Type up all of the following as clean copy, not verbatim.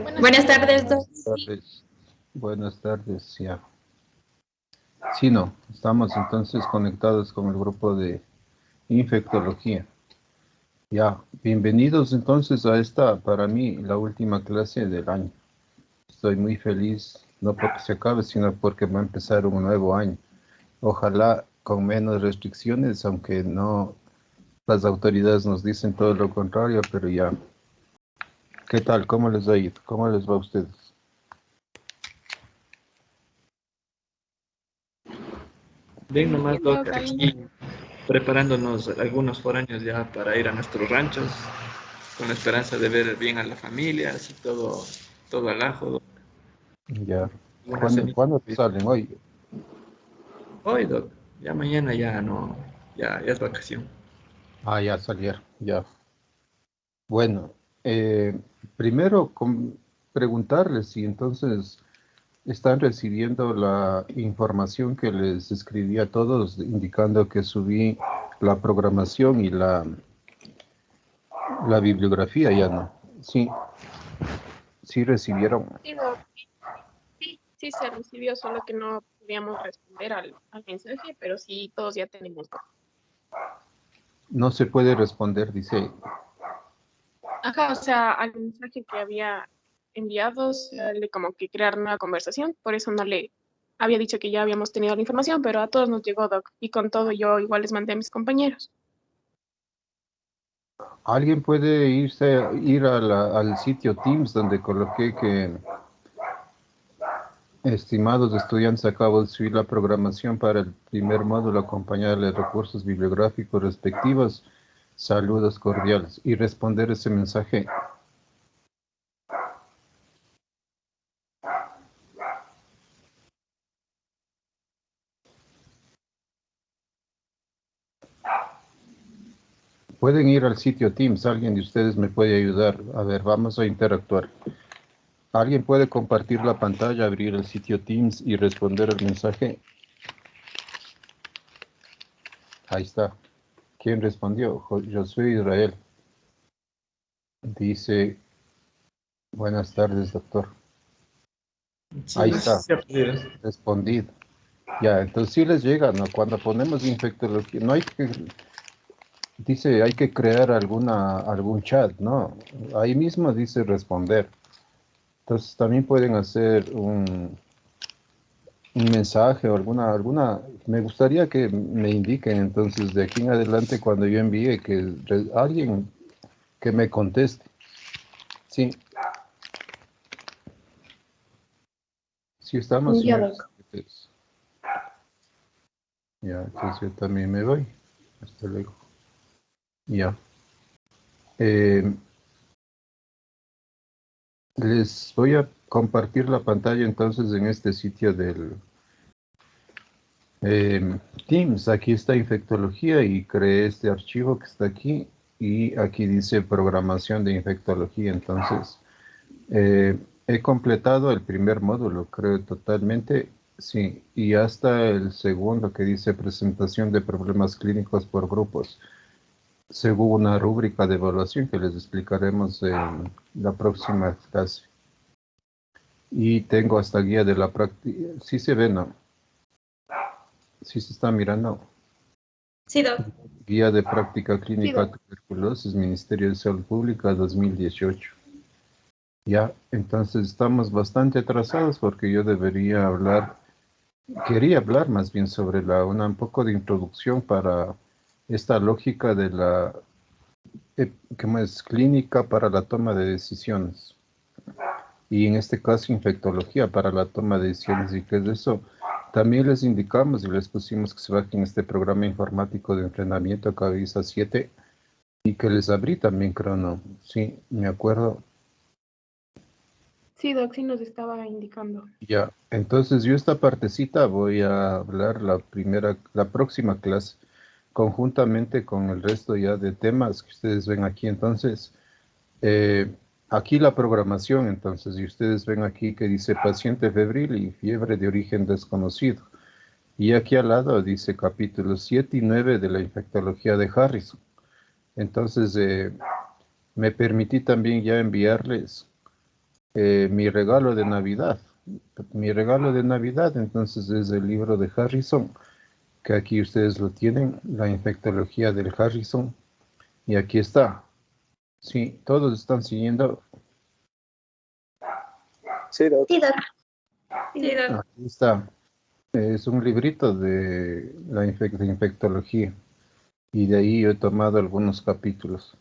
Buenas tardes, Doc. Tardes. Buenas tardes, ya. Sí, no, estamos entonces conectados con el grupo de infectología. Ya, bienvenidos entonces a esta, para mí, la última clase del año. Estoy muy feliz, no porque se acabe, sino porque va a empezar un nuevo año. Ojalá con menos restricciones, aunque no, las autoridades nos dicen todo lo contrario, pero ya. ¿Qué tal? ¿Cómo les ha ido? ¿Cómo les va a ustedes? Bien, nomás, Bien, Doc, Doc, ahí. aquí preparándonos algunos foráneos ya para ir a nuestros ranchos, con la esperanza de ver bien a la familia, así todo al ajo, Doc. Ya. Una ¿Cuándo, cenita. cuándo salen hoy? Hoy, Doc, ya mañana ya no, ya es vacación. Ah, ya salieron, ya. Bueno, primero preguntarles si entonces están recibiendo la información que les escribí a todos, indicando que subí la programación y la bibliografía, ya no. Sí, sí recibieron. Sí, Doc, sí se recibió, solo que no podíamos responder al mensaje, pero sí, todos ya tenemos, Doc. No se puede responder, dice. Ajá, o sea, al mensaje que había enviado, le como que crear una conversación, por eso no le había dicho que ya habíamos tenido la información, pero a todos nos llegó, Doc, y con todo yo igual les mandé a mis compañeros. ¿Alguien puede ir al sitio Teams donde coloqué que estimados estudiantes, acabo de subir la programación para el primer módulo acompañada de recursos bibliográficos respectivos. Saludos cordiales. Y responder ese mensaje. Pueden ir al sitio Teams. Alguien de ustedes me puede ayudar. A ver, vamos a interactuar. ¿Alguien puede compartir la pantalla, abrir el sitio Teams y responder el mensaje? Ahí está. ¿Quién respondió? Yo soy Israel. Dice, buenas tardes, doctor. Sí, Ahí no sé está, si ha podido. respondido. Ya, entonces sí les llega, ¿no? Cuando ponemos infectología, no hay que, dice, hay que crear algún chat, ¿no? Ahí mismo dice responder. Entonces también pueden hacer un mensaje o me gustaría que me indiquen entonces de aquí en adelante cuando yo envíe que alguien que me conteste. Sí, sí estamos, Ya, señores. Doc. Ya, entonces yo también me voy. Hasta luego. Ya. Eh, Les voy a compartir la pantalla entonces en este sitio del Teams. Aquí está infectología y creé este archivo que está aquí y aquí dice programación de infectología. Entonces, he completado el primer módulo, creo totalmente, sí, y hasta el segundo que dice presentación de problemas clínicos por grupos, según una rúbrica de evaluación que les explicaremos en la próxima clase. Y tengo hasta guía de la práctica. Sí se ve, ¿no? Sí se está mirando. Sí, Doc. Guía de práctica Sí, clínica Doc. tuberculosis, Ministerio de Salud Pública 2018. Ya, entonces estamos bastante atrasados porque yo quería hablar más bien sobre un poco de introducción para esta lógica de ¿cómo es? Clínica para la toma de decisiones. Y en este caso infectología para la toma de decisiones. ¿Y qué es eso? También les indicamos y les pusimos que se bajen este programa informático de entrenamiento Cabeza 7 y que les abrí también, creo, ¿no? Sí, me acuerdo. Sí, Doc, sí nos estaba indicando. Ya, entonces yo esta partecita voy a hablar la próxima clase, conjuntamente con el resto ya de temas que ustedes ven aquí. Entonces, Eh, aquí la programación, entonces, y ustedes ven aquí que dice paciente febril y fiebre de origen desconocido. Y aquí al lado dice capítulos 7 y 9 de la infectología de Harrison. Entonces, me permití también ya enviarles mi regalo de Navidad. Mi regalo de Navidad, entonces, es el libro de Harrison, que aquí ustedes lo tienen, la infectología del Harrison. Y aquí está. Sí, todos están siguiendo. Sí, doc. Sí, doc. Sí, doc. Aquí está. Es un librito de la de infectología. Y de ahí yo he tomado algunos capítulos.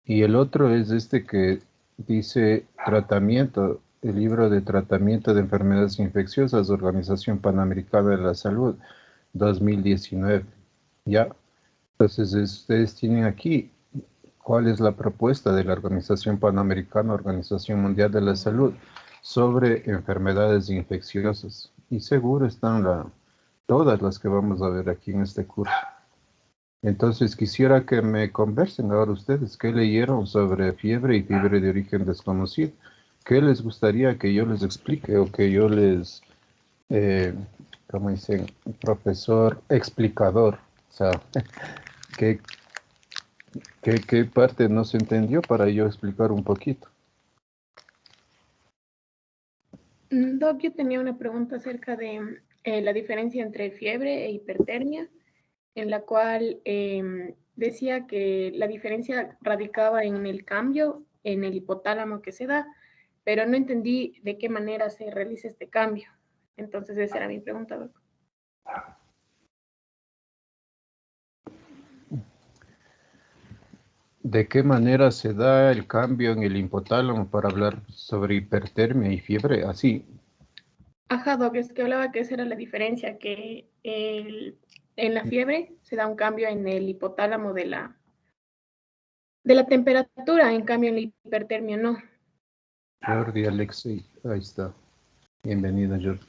Y el otro es este que dice tratamiento, el libro de tratamiento de enfermedades infecciosas, Organización Panamericana de la Salud, 2019. ¿Ya? Entonces, ustedes tienen aquí cuál es la propuesta de la Organización Panamericana, Organización Mundial de la Salud, sobre enfermedades infecciosas. Y seguro están todas las que vamos a ver aquí en este curso. Entonces quisiera que me conversen ahora ustedes qué leyeron sobre fiebre y fiebre de origen desconocido. ¿Qué les gustaría que yo les explique o que yo les, como dicen, profesor explicador? O sea, ¿qué, qué parte no se entendió para yo explicar un poquito? Doc, yo tenía una pregunta acerca de la diferencia entre fiebre e hipertermia, en la cual decía que la diferencia radicaba en el cambio en el hipotálamo que se da, pero no entendí de qué manera se realiza este cambio. Entonces esa era mi pregunta, Doc. ¿De qué manera se da el cambio en el hipotálamo para hablar sobre hipertermia y fiebre? Así. Ajá, Doc, es que hablaba que esa era la diferencia, que en la fiebre se da un cambio en el hipotálamo de la temperatura, en cambio en la hipertermia no. Jordi Alexei, ahí está. Bienvenido, Jordi.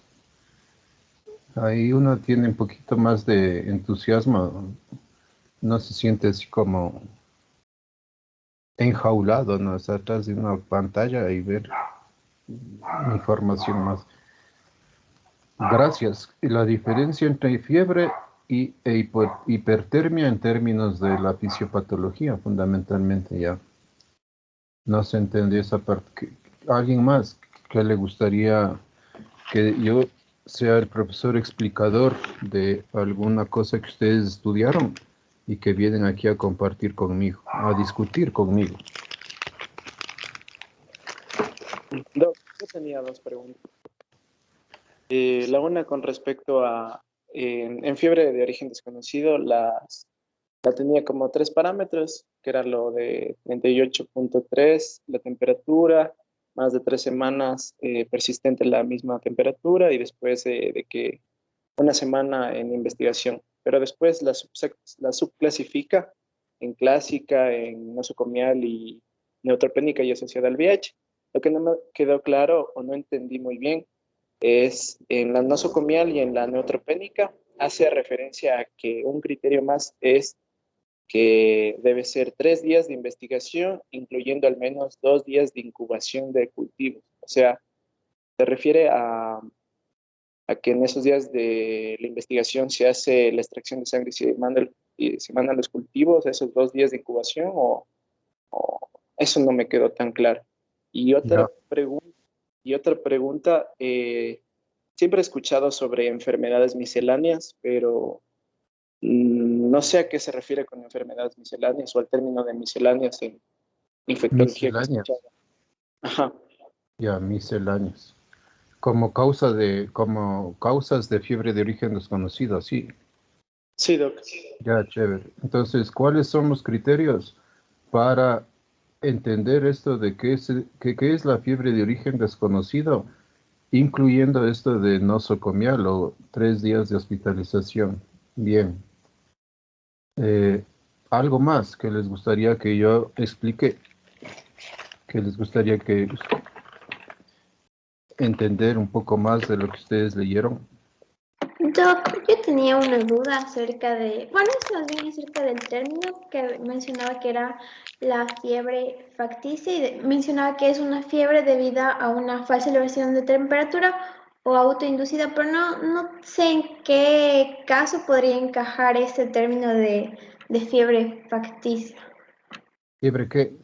Ahí uno tiene un poquito más de entusiasmo, no se siente así como enjaulado, ¿no? Está atrás de una pantalla y ver información más. Gracias. Y la diferencia entre fiebre e hipertermia en términos de la fisiopatología, fundamentalmente ya. No se entendió esa parte. ¿Alguien más que le gustaría que yo sea el profesor explicador de alguna cosa que ustedes estudiaron y que vienen aquí a compartir conmigo, a discutir conmigo? Doc, yo tenía dos preguntas. La una con respecto a, en fiebre de origen desconocido, la tenía como tres parámetros, que era lo de 38.3, la temperatura, más de 3 semanas persistente la misma temperatura y después de que una semana en investigación. Pero después la subclasifica en clásica, en nosocomial y neutropénica y asociada al VIH. Lo que no me quedó claro o no entendí muy bien es en la nosocomial y en la neutropénica hace referencia a que un criterio más es que debe ser 3 días de investigación, incluyendo al menos 2 días de incubación de cultivos. O sea, se refiere a que en esos días de la investigación se hace la extracción de sangre y se mandan los cultivos, esos 2 días de incubación, o eso no me quedó tan claro. Y Ya. otra pregunta, siempre he escuchado sobre enfermedades misceláneas, pero no sé a qué se refiere con enfermedades misceláneas o al término de misceláneas en infectología que he Misceláneas. escuchado. Ajá. Ya, misceláneas. Como causas de fiebre de origen desconocido, sí. Sí, doc. Ya, chévere. Entonces, ¿cuáles son los criterios para entender esto de qué es la fiebre de origen desconocido, incluyendo esto de nosocomial o 3 días de hospitalización? Bien. ¿Algo más que les gustaría que yo explique? Que les gustaría que entender un poco más de lo que ustedes leyeron. Doc, yo tenía una duda acerca de, bueno, es más bien acerca del término que mencionaba que era la fiebre facticia y mencionaba que es una fiebre debida a una falsa elevación de temperatura o autoinducida, pero no sé en qué caso podría encajar este término de fiebre facticia. ¿Fiebre qué?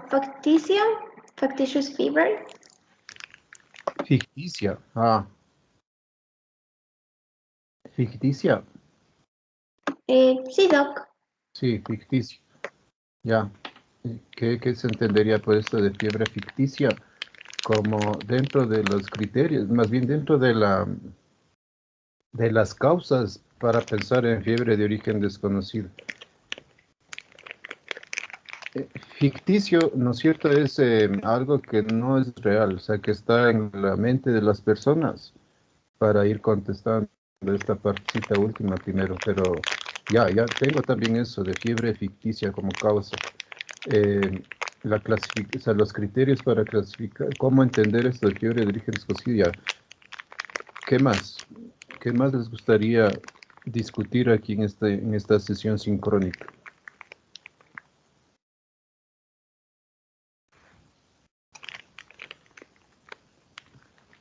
Facticia factitious fever. Ficticia. Ficticia. Sí, Doc. Sí, ficticia. Ya. ¿Qué se entendería por esto de fiebre ficticia? Como dentro de los criterios, más bien dentro de las causas para pensar en fiebre de origen desconocido. Ficticio, ¿no es cierto? Es algo que no es real, o sea, que está en la mente de las personas para ir contestando esta partecita última primero, pero ya tengo también eso de fiebre ficticia como causa. O sea, los criterios para clasificar, cómo entender esto de fiebre de origen desconocido. ¿Qué más? ¿Qué más les gustaría discutir aquí en esta sesión sincrónica?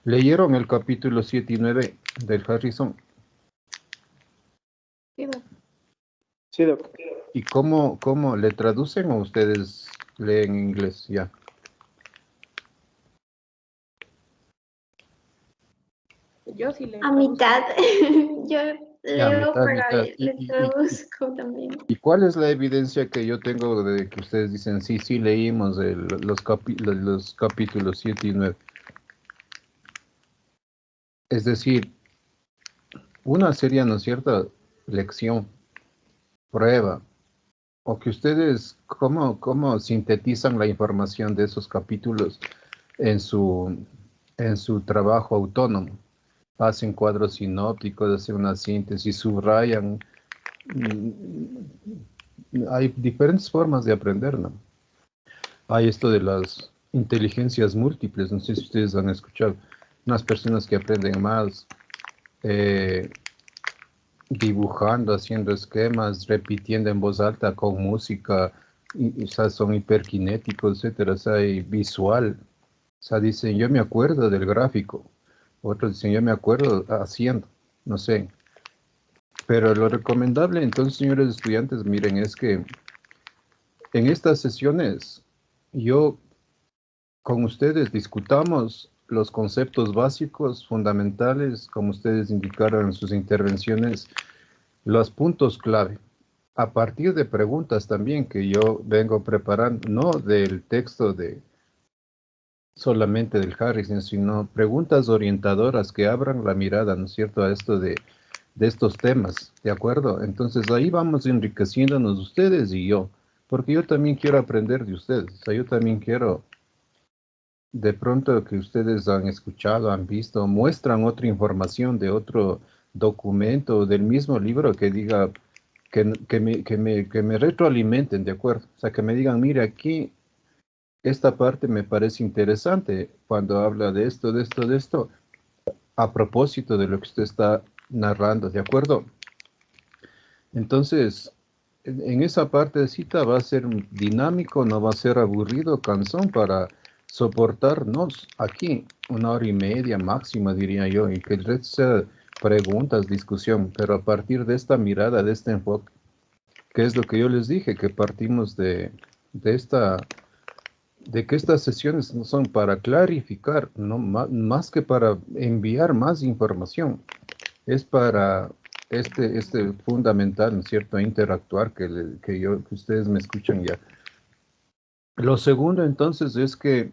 ¿Leyeron el capítulo 7 y 9 del Harrison? Sí, Doc. Sí, Doc. ¿Y cómo le traducen o ustedes leen inglés ya? Yo sí le A traduzco. mitad. Yo Ya, leo, pero mitad. le traduzco también. ¿Y cuál es la evidencia que yo tengo de que ustedes dicen, sí, leímos los capítulos 7 y 9? Es decir, una sería, ¿no es cierto?, lección, prueba, o que ustedes, ¿cómo sintetizan la información de esos capítulos en su trabajo autónomo? Hacen cuadros sinópticos, hacen una síntesis, subrayan. Hay diferentes formas de aprender, ¿no? Hay esto de las inteligencias múltiples, no sé si ustedes han escuchado, unas personas que aprenden más dibujando, haciendo esquemas, repitiendo en voz alta con música, o sea, son hiperkinéticos, etcétera, o sea, y visual. O sea, dicen, yo me acuerdo del gráfico. Otros dicen, yo me acuerdo haciendo, no sé. Pero lo recomendable, entonces, señores estudiantes, miren, es que en estas sesiones yo con ustedes discutamos los conceptos básicos, fundamentales, como ustedes indicaron en sus intervenciones, los puntos clave. A partir de preguntas también que yo vengo preparando, no del texto de solamente del Harrison, sino preguntas orientadoras que abran la mirada, ¿no es cierto?, a esto de estos temas, ¿de acuerdo? Entonces ahí vamos enriqueciéndonos ustedes y yo, porque yo también quiero aprender de ustedes, o sea, yo también quiero de pronto que ustedes han escuchado, han visto, muestran otra información de otro documento del mismo libro que diga, que me retroalimenten, ¿de acuerdo? O sea, que me digan, mire, aquí esta parte me parece interesante cuando habla de esto, de esto, de esto, a propósito de lo que usted está narrando, ¿de acuerdo? Entonces, en esa partecita va a ser dinámico, no va a ser aburrido, cansón para soportarnos aquí 1 hora y media máxima, diría yo, y que el resto sea preguntas, discusión, pero a partir de esta mirada, de este enfoque, que es lo que yo les dije, que partimos de que estas sesiones no son para clarificar, no más que para enviar más información, es para este fundamental, ¿no es cierto?, interactuar, que ustedes me escuchan ya. Lo segundo, entonces, es que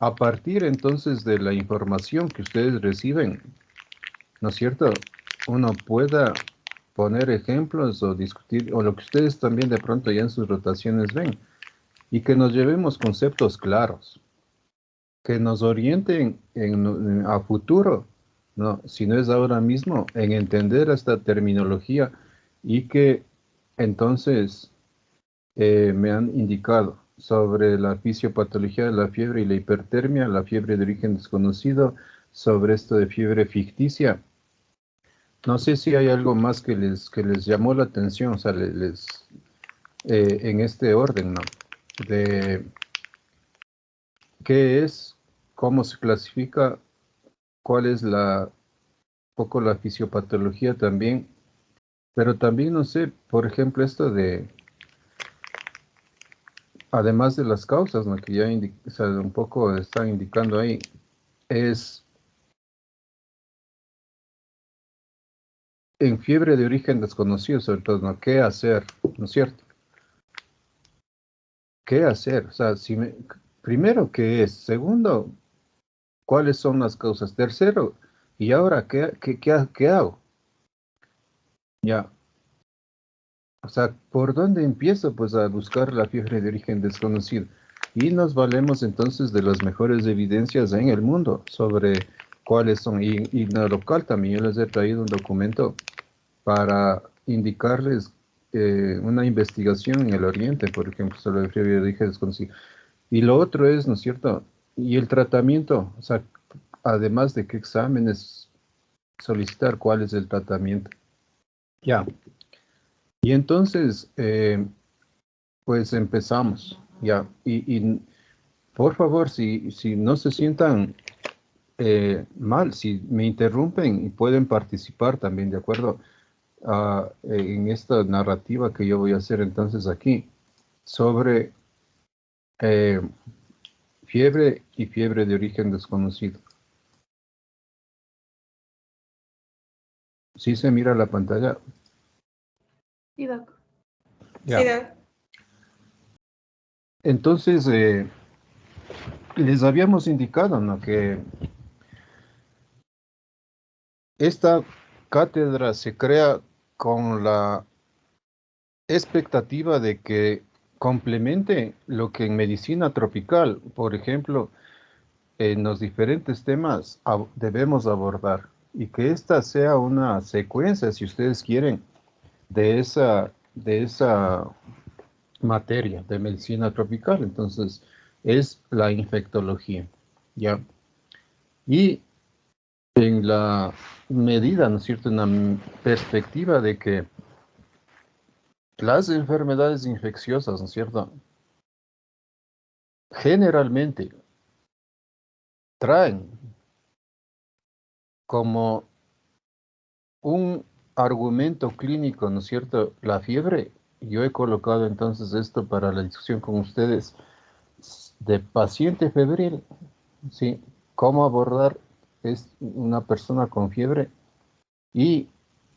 a partir, entonces, de la información que ustedes reciben, ¿no es cierto?, uno pueda poner ejemplos o discutir, o lo que ustedes también de pronto ya en sus rotaciones ven, y que nos llevemos conceptos claros, que nos orienten a futuro, no, si no es ahora mismo, en entender esta terminología y que entonces me han indicado sobre la fisiopatología de la fiebre y la hipertermia, la fiebre de origen desconocido, sobre esto de fiebre ficticia. No sé si hay algo más que les llamó la atención, o sea, en este orden, ¿no? De qué es, cómo se clasifica, cuál es poco la fisiopatología también, pero también, no sé, por ejemplo, esto de además de las causas, ¿no? Que ya o sea, un poco están indicando ahí, es en fiebre de origen desconocido, sobre todo, ¿no? ¿Qué hacer? ¿No es cierto? ¿Qué hacer? O sea, primero, ¿qué es? Segundo, ¿cuáles son las causas? Tercero, ¿y ahora qué hago? Ya, o sea, ¿por dónde empiezo? Pues a buscar la fiebre de origen desconocido. Y nos valemos entonces de las mejores evidencias en el mundo sobre cuáles son. Y en lo local también yo les he traído un documento para indicarles una investigación en el Oriente, por ejemplo, sobre la fiebre de origen desconocido. Y lo otro es, ¿no es cierto? Y el tratamiento, o sea, además de qué exámenes solicitar, cuál es el tratamiento. Ya. Y entonces, pues empezamos, ya. Y por favor, si no se sientan mal, si me interrumpen y pueden participar también, ¿de acuerdo? En esta narrativa que yo voy a hacer entonces aquí sobre eh, fiebre y fiebre de origen desconocido. ¿Sí se mira la pantalla? Sí, Doc. Ya. Sí, Doc. Entonces, les habíamos indicado, ¿no? Que esta cátedra se crea con la expectativa de que complemente lo que en medicina tropical, por ejemplo, en los diferentes temas debemos abordar y que esta sea una secuencia, si ustedes quieren, de esa materia de medicina tropical. Entonces, es la infectología, ¿ya? Y en la medida, ¿no es cierto?, en la perspectiva de que las enfermedades infecciosas, ¿no es cierto?, generalmente traen como un argumento clínico, ¿no es cierto?, la fiebre. Yo he colocado entonces esto para la discusión con ustedes de paciente febril, ¿sí? ¿Cómo abordar es una persona con fiebre? ¿Y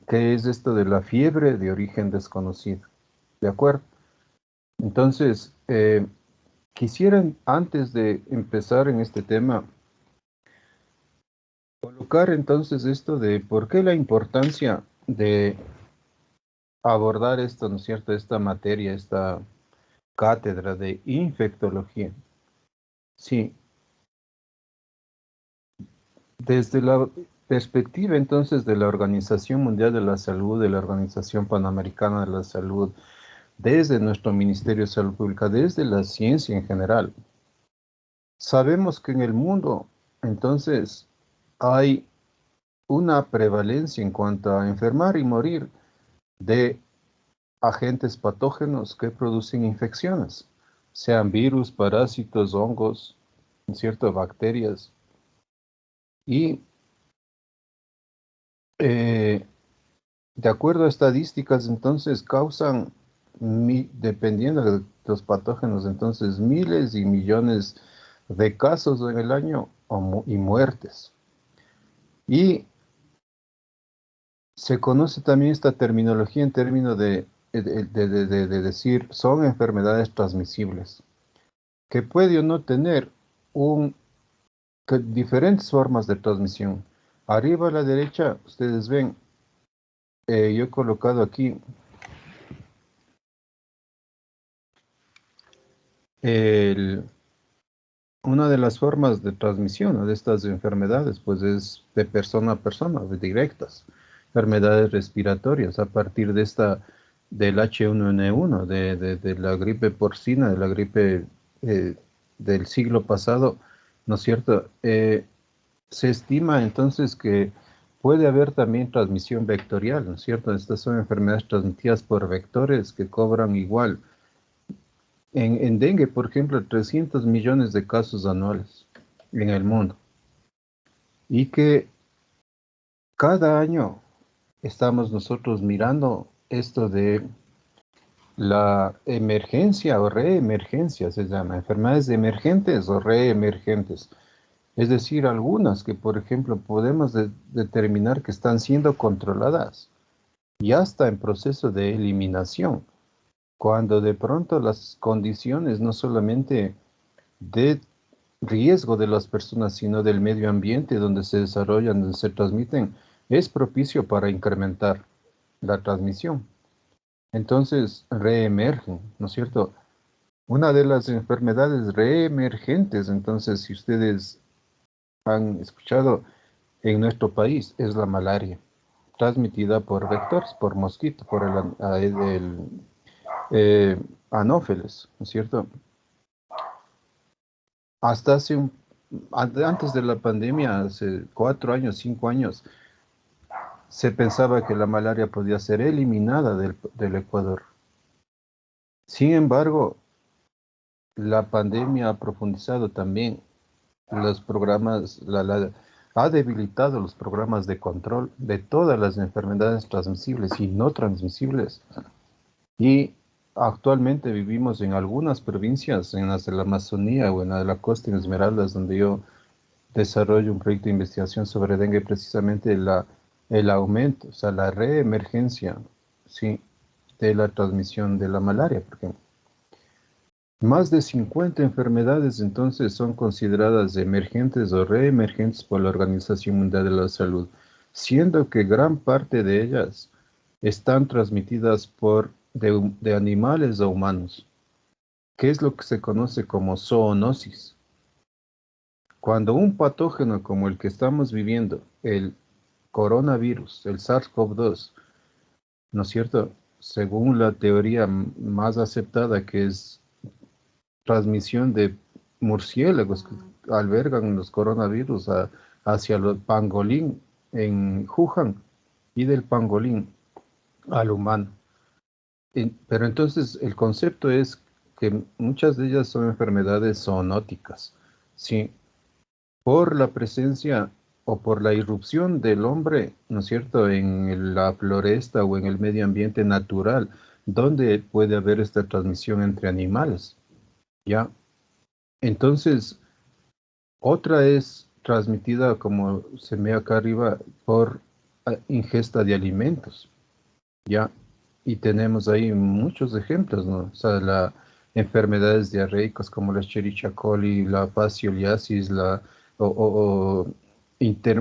qué es esto de la fiebre de origen desconocido? ¿De acuerdo? Entonces, quisiera, antes de empezar en este tema, colocar entonces esto de por qué la importancia de abordar esto, ¿no es cierto?, esta materia, esta cátedra de infectología. Sí, desde la perspectiva entonces de la Organización Mundial de la Salud, de la Organización Panamericana de la Salud, desde nuestro Ministerio de Salud Pública, desde la ciencia en general, sabemos que en el mundo entonces hay una prevalencia en cuanto a enfermar y morir de agentes patógenos que producen infecciones, sean virus, parásitos, hongos, ¿no es cierto?, bacterias. Y eh, de acuerdo a estadísticas, entonces causan, dependiendo de los patógenos, entonces miles y millones de casos en el año y muertes. Y se conoce también esta terminología en términos de decir son enfermedades transmisibles, que puede o no tener diferentes formas de transmisión. Arriba a la derecha, ustedes ven, yo he colocado aquí una de las formas de transmisión, ¿no?, de estas enfermedades, pues es de persona a persona, de directas. Enfermedades respiratorias a partir del H1N1, de la gripe porcina, de la gripe del siglo pasado, ¿no es cierto? Se estima entonces que puede haber también transmisión vectorial, ¿no es cierto? Estas son enfermedades transmitidas por vectores que cobran igual. En dengue, por ejemplo, 300 millones de casos anuales en el mundo. Y que cada año estamos nosotros mirando esto de la emergencia o reemergencia se llama, enfermedades emergentes o reemergentes. Es decir, algunas que, por ejemplo, podemos determinar que están siendo controladas, ya está en proceso de eliminación, cuando de pronto las condiciones no solamente de riesgo de las personas, sino del medio ambiente donde se desarrollan, donde se transmiten, es propicio para incrementar la transmisión. Entonces, reemergen, ¿no es cierto? Una de las enfermedades reemergentes, entonces, si ustedes han escuchado en nuestro país, es la malaria, transmitida por vectores, por mosquito, por eh, anófeles, ¿no es cierto? Hasta antes de la pandemia, hace 4 años, 5 años, se pensaba que la malaria podía ser eliminada del Ecuador. Sin embargo, la pandemia ha profundizado también los programas, ha debilitado los programas de control de todas las enfermedades transmisibles y no transmisibles. Y actualmente vivimos en algunas provincias, en las de la Amazonía o en la de la costa en Esmeraldas, donde yo desarrollo un proyecto de investigación sobre dengue, precisamente el aumento, o sea, la reemergencia, sí, de la transmisión de la malaria, por ejemplo. Más de 50 enfermedades entonces son consideradas emergentes o reemergentes por la Organización Mundial de la Salud, siendo que gran parte de ellas están transmitidas de animales a humanos, que es lo que se conoce como zoonosis. Cuando un patógeno como el que estamos viviendo, el coronavirus, el SARS-CoV-2, ¿no es cierto? Según la teoría más aceptada, que es transmisión de murciélagos que albergan los coronavirus hacia el pangolín en Wuhan y del pangolín al humano. Pero entonces el concepto es que muchas de ellas son enfermedades zoonóticas, ¿sí? Por la presencia o por la irrupción del hombre, ¿no es cierto?, en la floresta o en el medio ambiente natural, donde puede haber esta transmisión entre animales, ¿ya? Entonces, otra es transmitida, como se ve acá arriba, por ingesta de alimentos, ¿ya? Y tenemos ahí muchos ejemplos, ¿no? O sea, enfermedades diarreicas como la Escherichia coli, la fascioliasis,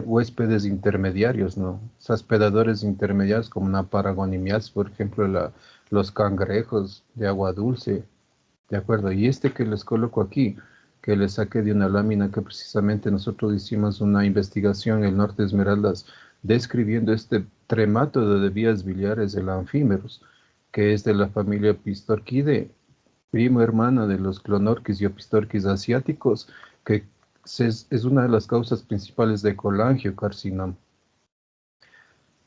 huéspedes intermediarios, ¿no? O sea, hospedadores intermediarios como una paragonimiasis, por ejemplo, los cangrejos de agua dulce, ¿de acuerdo? Y este que les coloco aquí, que les saqué de una lámina que precisamente nosotros hicimos una investigación en el norte de Esmeraldas, describiendo este tremátodo de vías biliares, el Amphimerus, que es de la familia Pistorchidae, primo hermano de los Clonorchis y Opistorchis asiáticos, que es una de las causas principales de colangiocarcinoma.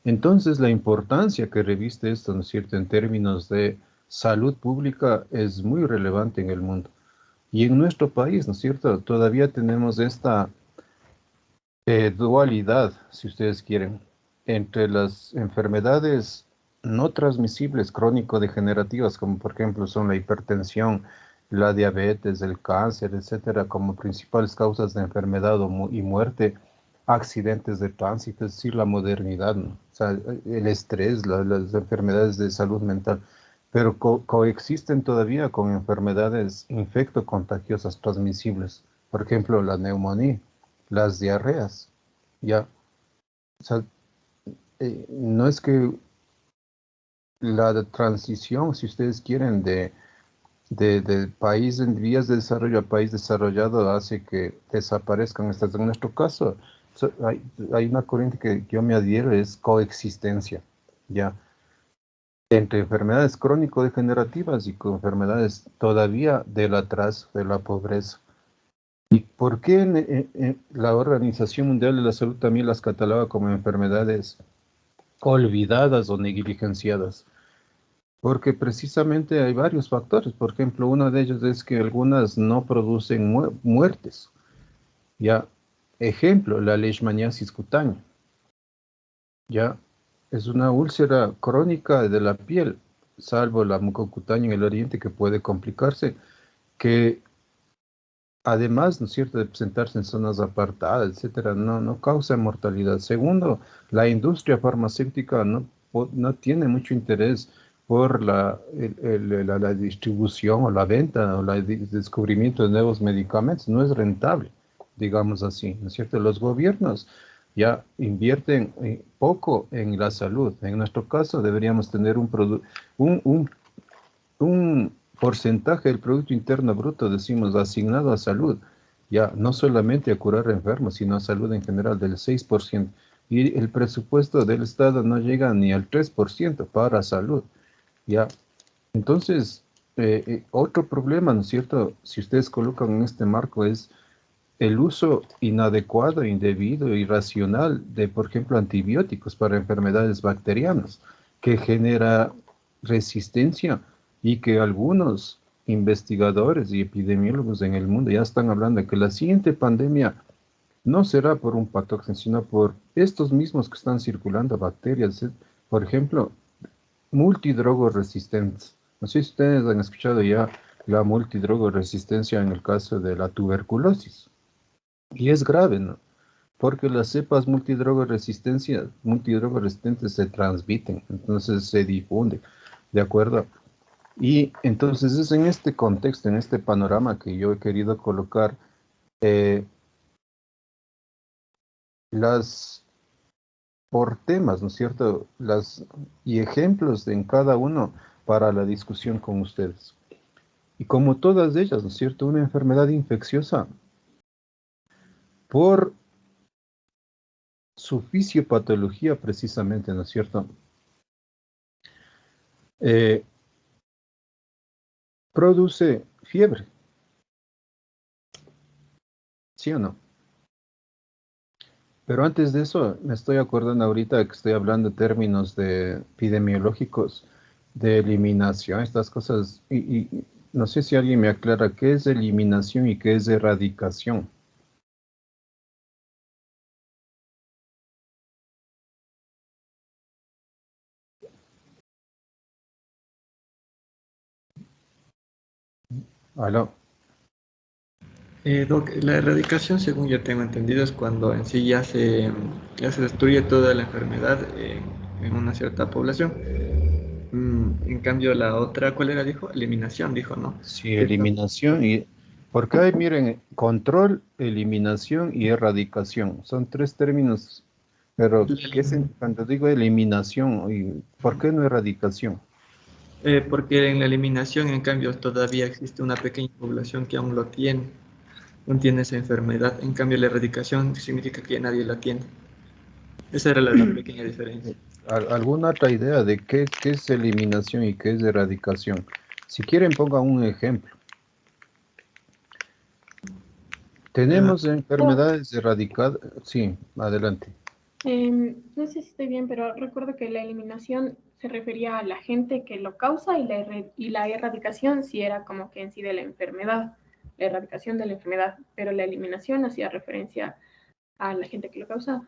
Entonces, la importancia que reviste esto, ¿no es cierto?, en términos de salud pública es muy relevante en el mundo. Y en nuestro país, ¿no es cierto?, todavía tenemos esta dualidad, si ustedes quieren, entre las enfermedades no transmisibles crónico-degenerativas, como por ejemplo son la hipertensión, la diabetes, el cáncer, etcétera, como principales causas de enfermedad y muerte, accidentes de tránsito, es decir, la modernidad, ¿no? O sea, el estrés, las enfermedades de salud mental, pero coexisten todavía con enfermedades infectocontagiosas transmisibles, por ejemplo, la neumonía, las diarreas, ya. O sea, no es que la transición, si ustedes quieren, de país en vías de desarrollo a país desarrollado hace que desaparezcan estas. En nuestro caso, hay una corriente que yo me adhiero, es coexistencia, ya, entre enfermedades crónico-degenerativas y con enfermedades todavía del atraso, de la pobreza. ¿Y por qué la Organización Mundial de la Salud también las cataloga como enfermedades olvidadas o negligenciadas? Porque precisamente hay varios factores. Por ejemplo, uno de ellos es que algunas no producen muertes. Ya, ejemplo, la leishmaniasis cutánea. Ya, es una úlcera crónica de la piel salvo la mucocutánea en el oriente, que puede complicarse, que además, ¿no es cierto?, de presentarse en zonas apartadas, etcétera, no causa mortalidad. Segundo, la industria farmacéutica no tiene mucho interés por la distribución o la venta o el descubrimiento de nuevos medicamentos. No es rentable, digamos así, ¿no es cierto? Los gobiernos ya invierten poco en la salud. En nuestro caso, deberíamos tener un porcentaje del Producto Interno Bruto, decimos, asignado a salud, ya no solamente a curar enfermos, sino a salud en general del 6%. Y el presupuesto del Estado no llega ni al 3% para salud, ya. Entonces, otro problema, ¿no es cierto?, si ustedes colocan en este marco, es el uso inadecuado, indebido, irracional de, por ejemplo, antibióticos para enfermedades bacterianas, que genera resistencia y que algunos investigadores y epidemiólogos en el mundo ya están hablando de que la siguiente pandemia no será por un patógeno, sino por estos mismos que están circulando, bacterias, por ejemplo, multidrogoresistentes. No sé si ustedes han escuchado ya la multidrogoresistencia en el caso de la tuberculosis. Y es grave, ¿no? Porque las cepas multidrogoresistentes se transmiten, entonces se difunden, ¿de acuerdo? Y entonces es en este contexto, en este panorama que yo he querido colocar eh, las por temas, ¿no es cierto? Y ejemplos en cada uno para la discusión con ustedes. Y como todas ellas, ¿no es cierto? Una enfermedad infecciosa por su fisiopatología precisamente, ¿no es cierto? Eh, produce fiebre, ¿sí o no? Pero antes de eso, me estoy acordando ahorita que estoy hablando en términos de epidemiológicos, de eliminación, estas cosas, y no sé si alguien me aclara qué es eliminación y qué es erradicación. ¿Aló? Doc, la erradicación, según yo tengo entendido, es cuando en sí ya se destruye toda la enfermedad en una cierta población. En cambio, la otra, ¿cuál era? Dijo, eliminación, dijo, ¿no? Sí, Esto, eliminación y... Porque hay, miren, control, eliminación y erradicación. Son tres términos, pero cuando digo eliminación, ¿por qué no erradicación? porque en la eliminación, en cambio, todavía existe una pequeña población que aún tiene esa enfermedad. En cambio, la erradicación significa que nadie la tiene. Esa era la pequeña diferencia. ¿Alguna otra idea de qué es eliminación y qué es erradicación? Si quieren, pongan un ejemplo. Ah, Tenemos enfermedades erradicadas. Sí, adelante. No sé si estoy bien, pero recuerdo que la eliminación se refería a la gente que lo causa y la erradicación sí era como que en sí de la enfermedad, la erradicación de la enfermedad, pero la eliminación hacía referencia a la gente que lo causa.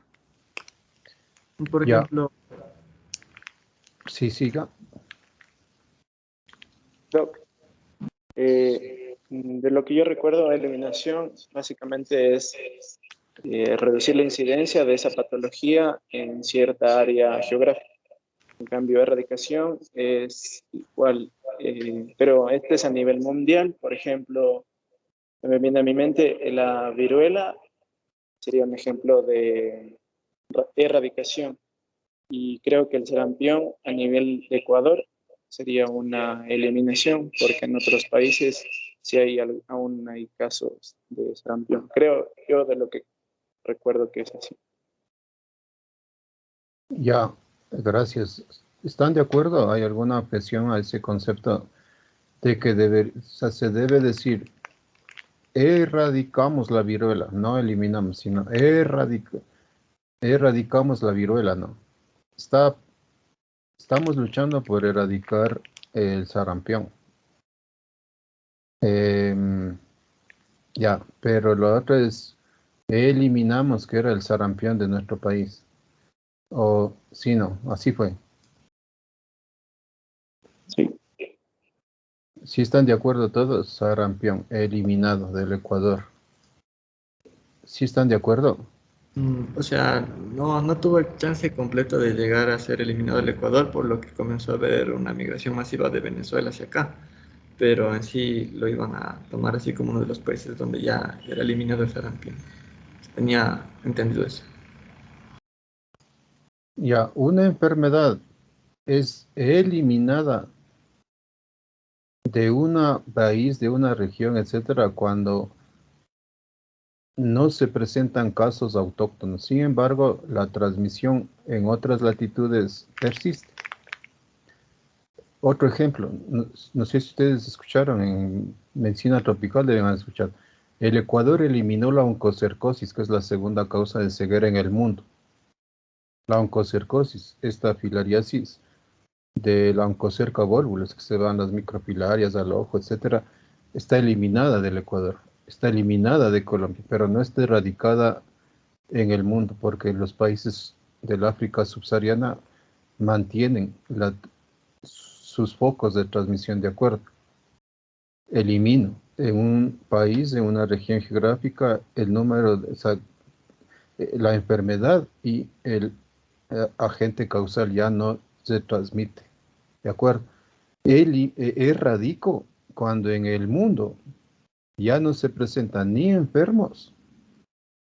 por Ya, ejemplo, sí, siga. Doc, de lo que yo recuerdo, eliminación básicamente es reducir la incidencia de esa patología en cierta área geográfica. En cambio, erradicación es igual, pero este es a nivel mundial. Por ejemplo, me viene a mi mente la viruela, sería un ejemplo de erradicación. Y creo que el sarampión a nivel de Ecuador sería una eliminación, porque en otros países sí aún hay casos de sarampión. Creo yo de lo que recuerdo que es así. Ya, gracias. ¿Están de acuerdo? ¿Hay alguna objeción a ese concepto de que o sea, se debe decir erradicamos la viruela, no eliminamos, sino erradicamos la viruela, no? Está, estamos luchando por erradicar el sarampión. Em, ya, pero lo otro es eliminamos que era el sarampión de nuestro país. O sí, no, así fue. Sí. Si están de acuerdo todos, sarampión eliminado del Ecuador. ¿Sí están de acuerdo? O sea, no tuvo el chance completo de llegar a ser eliminado el Ecuador, por lo que comenzó a haber una migración masiva de Venezuela hacia acá. Pero en sí lo iban a tomar así como uno de los países donde ya era eliminado el sarampión. Tenía entendido eso. Ya, una enfermedad es eliminada de un país, de una región, etcétera, cuando no se presentan casos autóctonos. Sin embargo, la transmisión en otras latitudes persiste. Otro ejemplo, no sé si ustedes escucharon en medicina tropical, deben haber escuchado. El Ecuador eliminó la oncocercosis, que es la segunda causa de ceguera en el mundo. La oncocercosis, esta filariasis de la oncocerca volvulus, que se van las microfilarias al ojo, etcétera, está eliminada del Ecuador, está eliminada de Colombia, pero no está erradicada en el mundo, porque los países del África subsahariana mantienen sus focos de transmisión de acuerdo. Elimino en un país, en una región geográfica, el número, la enfermedad y el agente causal ya no se transmite. ¿De acuerdo? Erradico cuando en el mundo ya no se presentan ni enfermos,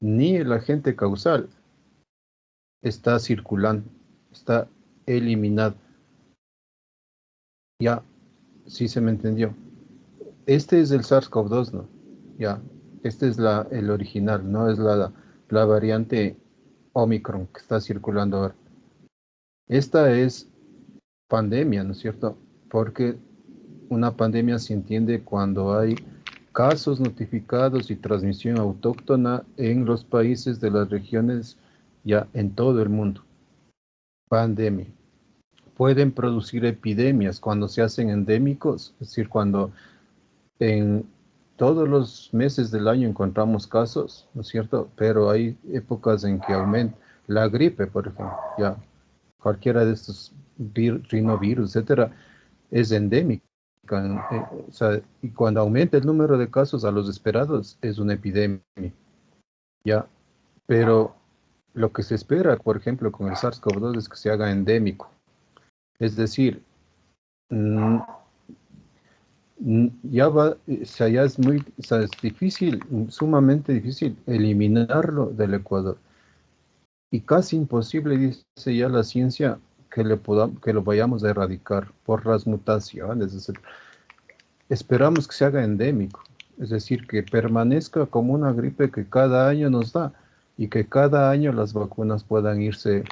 ni el agente causal está circulando, está eliminado. Ya, sí se me entendió. Este es el SARS-CoV-2, ¿no? Ya, este es el original, no es la variante Omicron que está circulando ahora. Esta es pandemia, ¿no es cierto? Porque una pandemia se entiende cuando hay casos notificados y transmisión autóctona en los países de las regiones, ya en todo el mundo. Pandemia. Pueden producir epidemias cuando se hacen endémicos, es decir, cuando en todos los meses del año encontramos casos, ¿no es cierto? Pero hay épocas en que aumenta la gripe, por ejemplo, ya cualquiera de estos rinovirus, etcétera, es endémica. O sea, y cuando aumenta el número de casos a los esperados, es una epidemia, ya. Pero lo que se espera, por ejemplo, con el SARS-CoV-2 es que se haga endémico. Es decir, o sea, ya es muy, o sea, es difícil, sumamente difícil eliminarlo del Ecuador. Y casi imposible, dice ya la ciencia, que lo vayamos a erradicar por las mutaciones, etc. Esperamos que se haga endémico, es decir, que permanezca como una gripe que cada año nos da y que cada año las vacunas puedan irse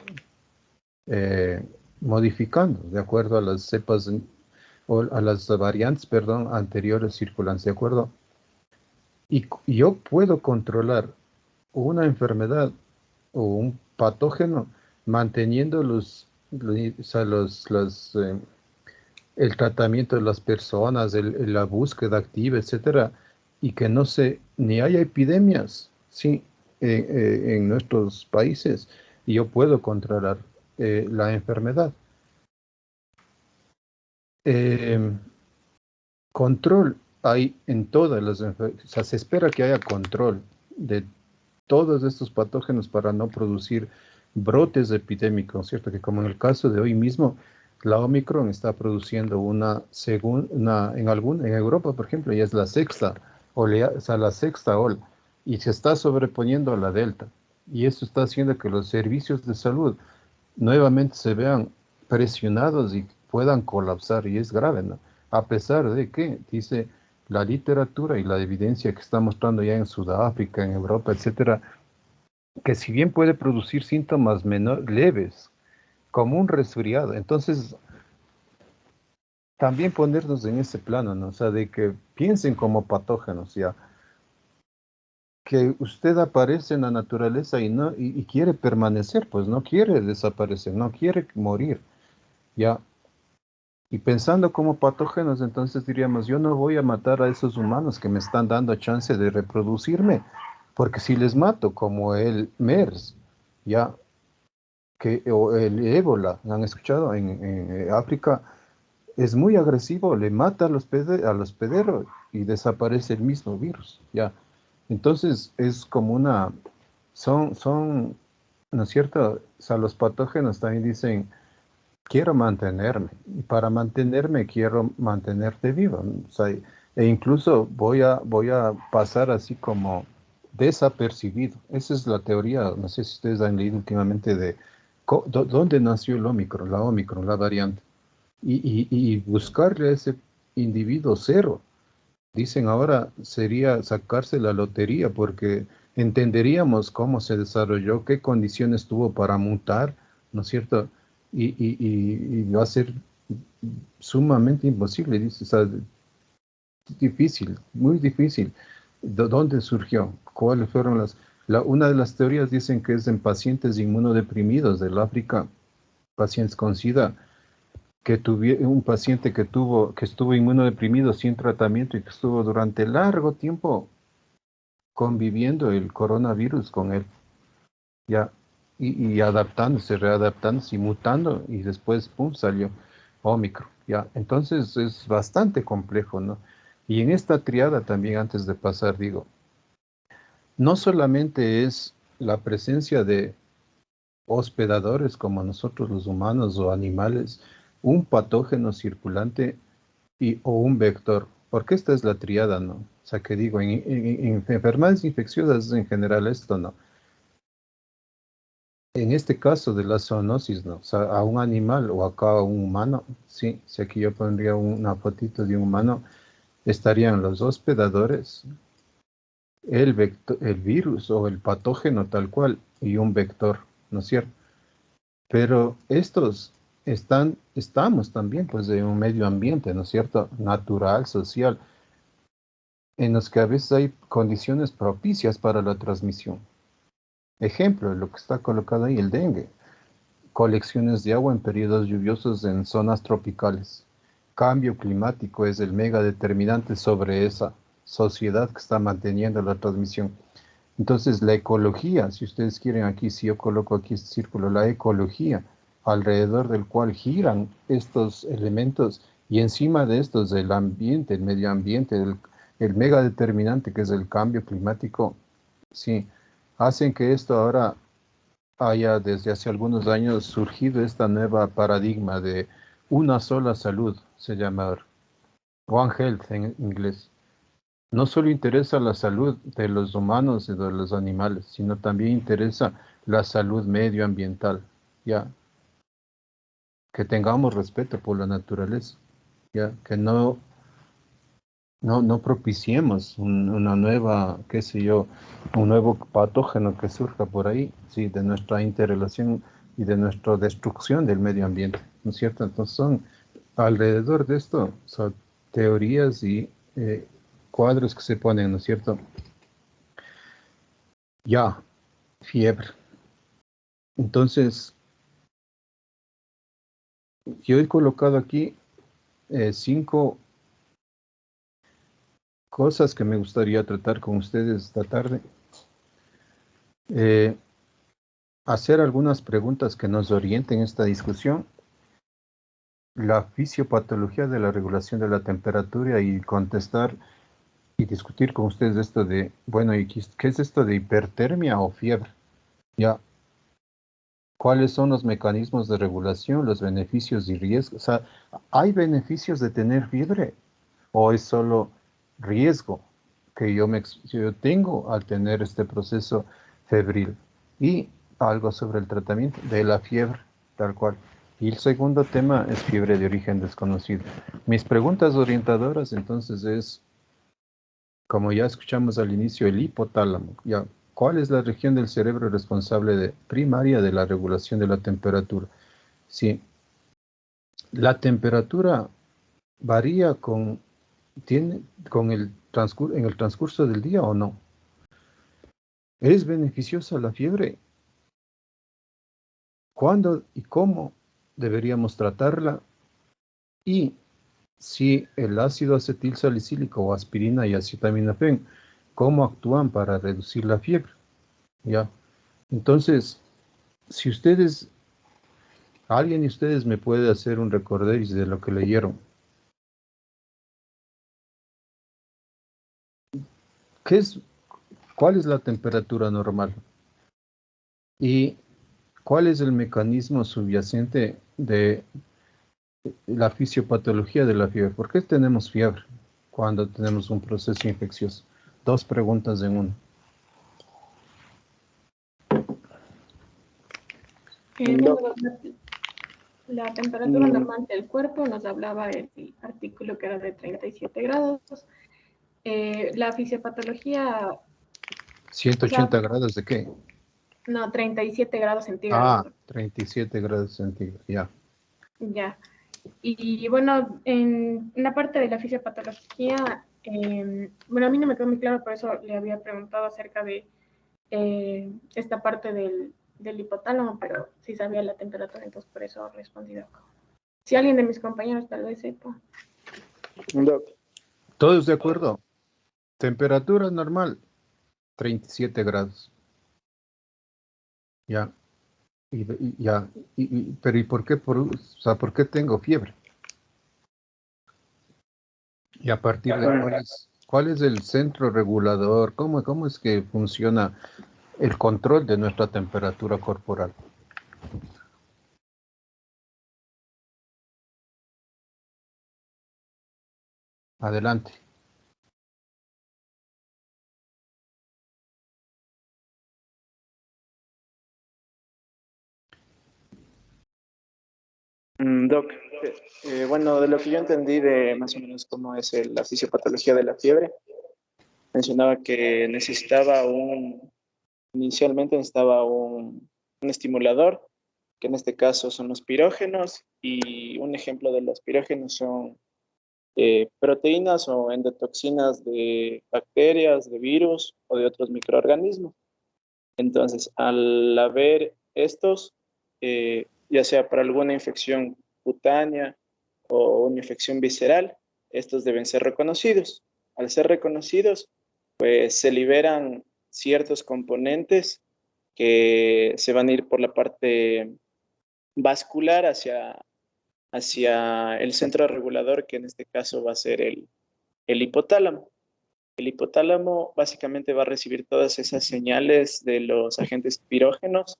modificando de acuerdo a las cepas o a las variantes, perdón, anteriores circulantes, ¿de acuerdo? Y yo puedo controlar una enfermedad o un patógeno manteniendo o sea, el tratamiento de las personas, la búsqueda activa, etcétera, y que ni haya epidemias, sí, en nuestros países, y yo puedo controlar la enfermedad. Control hay en todas las enfermedades, o sea, se espera que haya control de todos estos patógenos para no producir brotes epidémicos, ¿cierto? Que como en el caso de hoy mismo, la Omicron está produciendo en Europa, por ejemplo, ya es la sexta o sea, la sexta ola, y se está sobreponiendo a la Delta. Y eso está haciendo que los servicios de salud nuevamente se vean presionados y puedan colapsar, y es grave, ¿no? A pesar de que, dice la literatura y la evidencia que está mostrando ya en Sudáfrica, en Europa, etcétera, que si bien puede producir síntomas leves, como un resfriado, entonces también ponernos en ese plano, ¿no? O sea, de que piensen como patógenos, ya. Que usted aparece en la naturaleza y quiere permanecer, pues no quiere desaparecer, no quiere morir, ya. Y pensando como patógenos, entonces diríamos, yo no voy a matar a esos humanos que me están dando chance de reproducirme, porque si les mato, como el MERS, ya, o el ébola, ¿han escuchado? En África es muy agresivo, le mata a al hospedero y desaparece el mismo virus, ¿ya? Entonces es como ¿no es cierto? O sea, los patógenos también dicen, quiero mantenerme, y para mantenerme quiero mantenerte vivo, ¿no? O sea, e incluso voy a pasar así como desapercibido. Esa es la teoría, no sé si ustedes han leído últimamente de dónde nació el Omicron, la variante, y buscarle a ese individuo cero. Dicen ahora sería sacarse la lotería porque entenderíamos cómo se desarrolló, qué condiciones tuvo para mutar, ¿no es cierto? Y va a ser sumamente imposible, dice, o sea, difícil, muy difícil. ¿Dónde surgió? ¿Cuáles fueron una de las teorías dicen que es en pacientes inmunodeprimidos del África, pacientes con SIDA, que un paciente que estuvo inmunodeprimido sin tratamiento y que estuvo durante largo tiempo conviviendo el coronavirus con él, ya, y adaptándose, readaptándose y mutando, y después, pum, salió Omicron, ya. Entonces es bastante complejo, ¿no? Y en esta triada también, antes de pasar, digo, no solamente es la presencia de hospedadores como nosotros los humanos o animales, un patógeno circulante o un vector, porque esta es la triada, ¿no? O sea, que digo, en enfermedades infecciosas en general esto no. En este caso de la zoonosis, ¿no? O sea, a un animal o acá a un humano, sí, si aquí yo pondría una fotito de un humano, estarían los hospedadores, el virus o el patógeno tal cual y un vector, ¿no es cierto? Pero estos estamos también pues en un medio ambiente, ¿no es cierto? Natural, social, en los que a veces hay condiciones propicias para la transmisión. Ejemplo, lo que está colocado ahí, el dengue. Colecciones de agua en periodos lluviosos en zonas tropicales. Cambio climático es el mega determinante sobre esa sociedad que está manteniendo la transmisión. Entonces, la ecología, si ustedes quieren aquí, si yo coloco aquí este círculo, la ecología, alrededor del cual giran estos elementos, y encima de estos el ambiente, el medio ambiente, el mega determinante que es el cambio climático, sí, hacen que esto ahora haya desde hace algunos años surgido esta nueva paradigma de una sola salud, se llama ahora, One Health en inglés. No solo interesa la salud de los humanos y de los animales, sino también interesa la salud medioambiental, ya, que tengamos respeto por la naturaleza, ya, que no propiciemos una nueva, qué sé yo, un nuevo patógeno que surja por ahí, sí, de nuestra interrelación y de nuestra destrucción del medio ambiente, ¿no es cierto? Entonces alrededor de esto, son teorías y cuadros que se ponen, ¿no es cierto? Ya, fiebre. Entonces, yo he colocado aquí 5 cosas que me gustaría tratar con ustedes esta tarde. Hacer algunas preguntas que nos orienten esta discusión. La fisiopatología de la regulación de la temperatura y contestar y discutir con ustedes esto de, bueno, ¿y qué es esto de hipertermia o fiebre? Ya, ¿cuáles son los mecanismos de regulación, los beneficios y riesgos? O sea, ¿hay beneficios de tener fiebre o es solo riesgo que yo tengo al tener este proceso febril? Y algo sobre el tratamiento de la fiebre, tal cual. Y el segundo tema es fiebre de origen desconocido. Mis preguntas orientadoras entonces es, como ya escuchamos al inicio, el hipotálamo. Ya, ¿cuál es la región del cerebro responsable primaria de la regulación de la temperatura? Sí, la temperatura varía en el transcurso del día o no. ¿Es beneficiosa la fiebre? ¿Cuándo y cómo deberíamos tratarla? Y si el ácido acetil salicílico o aspirina y acetaminofén, ¿cómo actúan para reducir la fiebre? ¿Ya? Entonces, si alguien de ustedes me puede hacer un recorderis de lo que leyeron, ¿Cuál es la temperatura normal? ¿Y cuál es el mecanismo subyacente de la fisiopatología de la fiebre? ¿Por qué tenemos fiebre cuando tenemos un proceso infeccioso? Dos preguntas en una. Bueno, la temperatura normal del cuerpo nos hablaba el artículo que era de 37 grados. La fisiopatología... 180 grados de qué? No, 37 grados centígrados. 37 grados centígrados, ya. Ya. Y bueno, en la parte de la fisiopatología, bueno, a mí no me quedó muy claro, por eso le había preguntado acerca de esta parte del hipotálamo, pero sí sabía la temperatura, entonces por eso he respondido. Si alguien de mis compañeros tal vez sepa. ¿Todos de acuerdo? Temperatura normal, 37 grados. Ya. Pero ¿y por qué? ¿Por qué tengo fiebre? Y a partir de ¿cuál es el centro regulador? ¿Cómo es que funciona el control de nuestra temperatura corporal? Adelante. Doc, bueno, de lo que yo entendí de más o menos cómo es la fisiopatología de la fiebre, mencionaba que inicialmente necesitaba un estimulador, que en este caso son los pirógenos, y un ejemplo de los pirógenos son proteínas o endotoxinas de bacterias, de virus o de otros microorganismos. Entonces, al haber estos, ya sea para alguna infección cutánea o una infección visceral, estos deben ser reconocidos. Al ser reconocidos, pues se liberan ciertos componentes que se van a ir por la parte vascular hacia el centro regulador, que en este caso va a ser el hipotálamo. El hipotálamo básicamente va a recibir todas esas señales de los agentes pirógenos,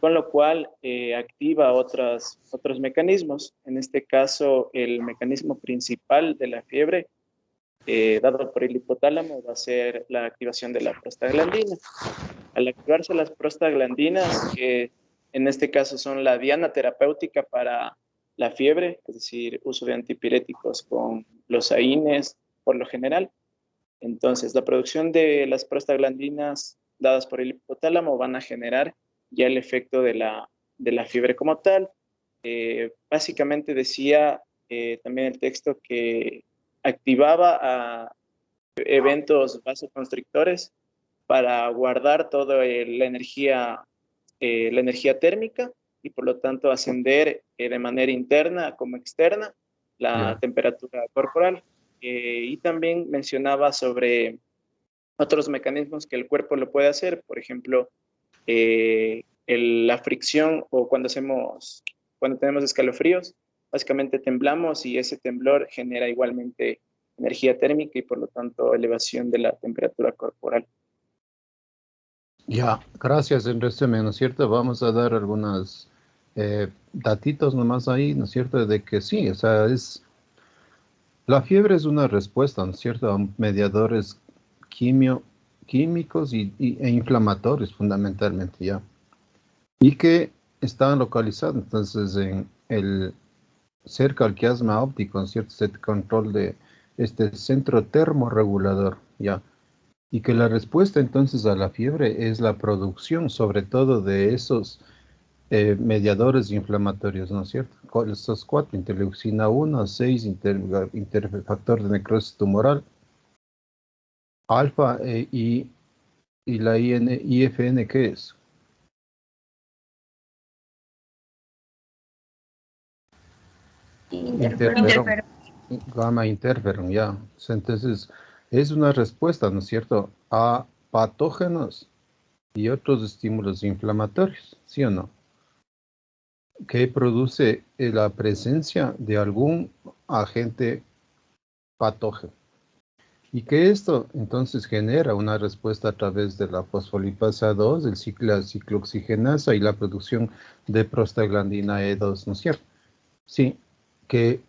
con lo cual activa otros mecanismos. En este caso, el mecanismo principal de la fiebre, dado por el hipotálamo, va a ser la activación de la prostaglandina. Al activarse las prostaglandinas, que en este caso son la diana terapéutica para la fiebre, es decir, uso de antipiréticos con los AINES por lo general. Entonces, la producción de las prostaglandinas dadas por el hipotálamo van a generar ya el efecto de la fiebre como tal. Básicamente decía también el texto que activaba a eventos vasoconstrictores para guardar toda la energía térmica y por lo tanto ascender de manera interna como externa la temperatura corporal. Y también mencionaba sobre otros mecanismos que el cuerpo lo puede hacer, por ejemplo, la fricción o cuando tenemos escalofríos, básicamente temblamos y ese temblor genera igualmente energía térmica y por lo tanto elevación de la temperatura corporal. Ya, gracias en resumen, ¿no es cierto? Vamos a dar algunos datitos nomás ahí, ¿no es cierto? De que sí, o sea, la fiebre es una respuesta, ¿no es cierto? A mediadores químicos e inflamatorios fundamentalmente, ¿ya? Y que están localizados entonces cerca al quiasma óptico, ¿no es cierto? Este control de este centro termorregulador, ¿ya? Y que la respuesta entonces a la fiebre es la producción, sobre todo de esos mediadores inflamatorios, ¿no es cierto? Estos cuatro, interleucina 1, 6, interfactor de necrosis tumoral, alfa y la IFN, ¿qué es? Interferón. Gamma interferón, ya. Entonces, es una respuesta, ¿no es cierto?, a patógenos y otros estímulos inflamatorios, ¿sí o no? Que produce la presencia de algún agente patógeno. Y que esto entonces genera una respuesta a través de la fosfolipasa 2, la ciclooxigenasa y la producción de prostaglandina E2, ¿no es cierto? Sí, que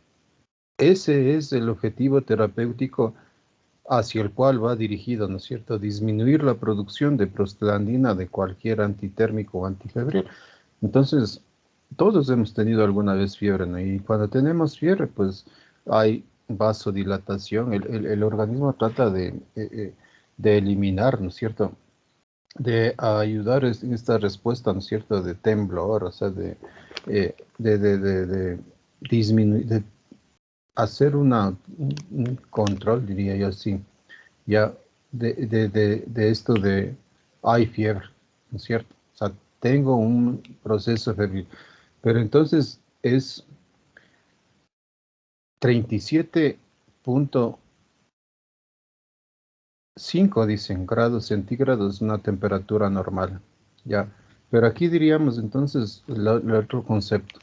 ese es el objetivo terapéutico hacia el cual va dirigido, ¿no es cierto? Disminuir la producción de prostaglandina de cualquier antitérmico o antifebril. Entonces, todos hemos tenido alguna vez fiebre, ¿no? Y cuando tenemos fiebre, pues hay vasodilatación. El organismo trata de eliminar, ¿no es cierto? De ayudar en esta respuesta, ¿no es cierto? De temblor, o sea, de disminuir, de hacer un control, diría yo así, ya de esto de hay fiebre, ¿no es cierto? O sea, tengo un proceso febril, pero entonces es 37,5 dicen, grados centígrados, una temperatura normal, ya. Pero aquí diríamos entonces el otro concepto.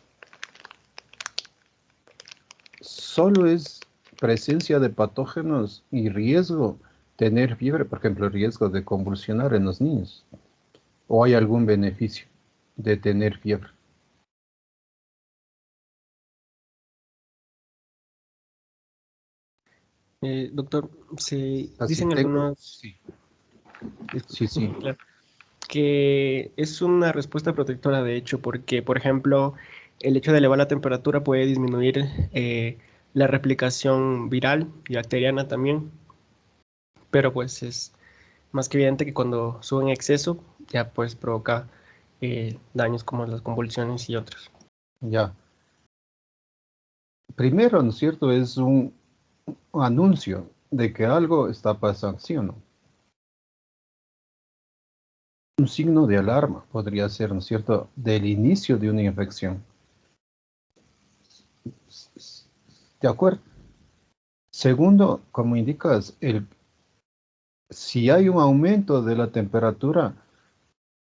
Solo es presencia de patógenos y riesgo tener fiebre, por ejemplo, riesgo de convulsionar en los niños. ¿O hay algún beneficio de tener fiebre? Doctor, se Así dicen tengo, algunos, sí, sí, disculpe, sí, claro, que es una respuesta protectora, de hecho, porque, por ejemplo, el hecho de elevar la temperatura puede disminuir la replicación viral y bacteriana también, pero pues es más que evidente que cuando sube en exceso ya pues provoca daños como las convulsiones y otros. ya. Primero, ¿no es cierto? Es un anuncio de que algo está pasando, ¿sí o no? Un signo de alarma podría ser, ¿no es cierto?, del inicio de una infección. ¿De acuerdo? Segundo, como indicas, si hay un aumento de la temperatura,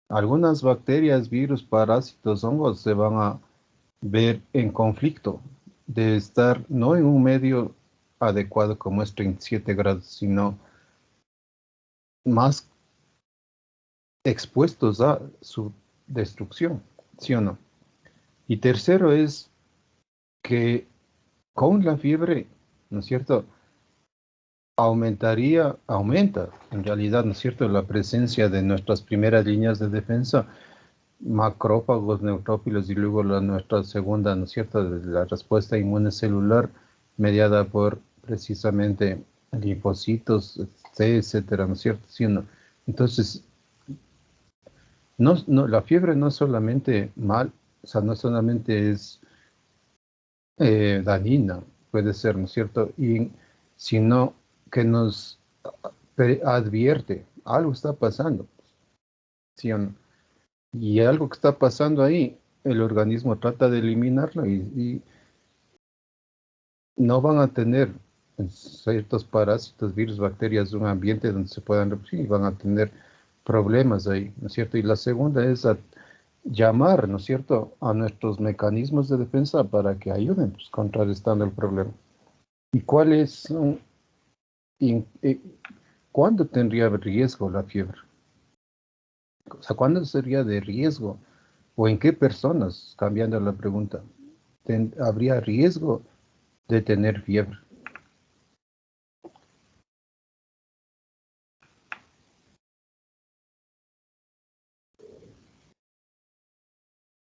algunas bacterias, virus, parásitos, hongos se van a ver en conflicto de estar no en un medio adecuado como es 37 grados, sino más expuestos a su destrucción, ¿sí o no? Y tercero es que con la fiebre, ¿no es cierto? Aumenta en realidad, ¿no es cierto?, la presencia de nuestras primeras líneas de defensa, macrófagos, neutrófilos y luego nuestra segunda, ¿no es cierto?, de la respuesta inmune celular mediada por precisamente linfocitos, C, etcétera, ¿no es cierto? ¿Sí o no? Entonces, la fiebre no es solamente mal, o sea, no solamente es dañina, puede ser, ¿no es cierto? Sino que nos advierte, algo está pasando, ¿sí o no? Y algo que está pasando ahí, el organismo trata de eliminarlo y no van a tener ciertos parásitos, virus, bacterias, un ambiente donde se puedan reproducir y van a tener problemas ahí, ¿no es cierto? Y la segunda es llamar, ¿no es cierto?, a nuestros mecanismos de defensa para que ayuden, pues, contrarrestando el problema. ¿Y cuáles son, cuándo tendría riesgo la fiebre? O sea, ¿cuándo sería de riesgo? ¿O en qué personas, cambiando la pregunta, habría riesgo de tener fiebre?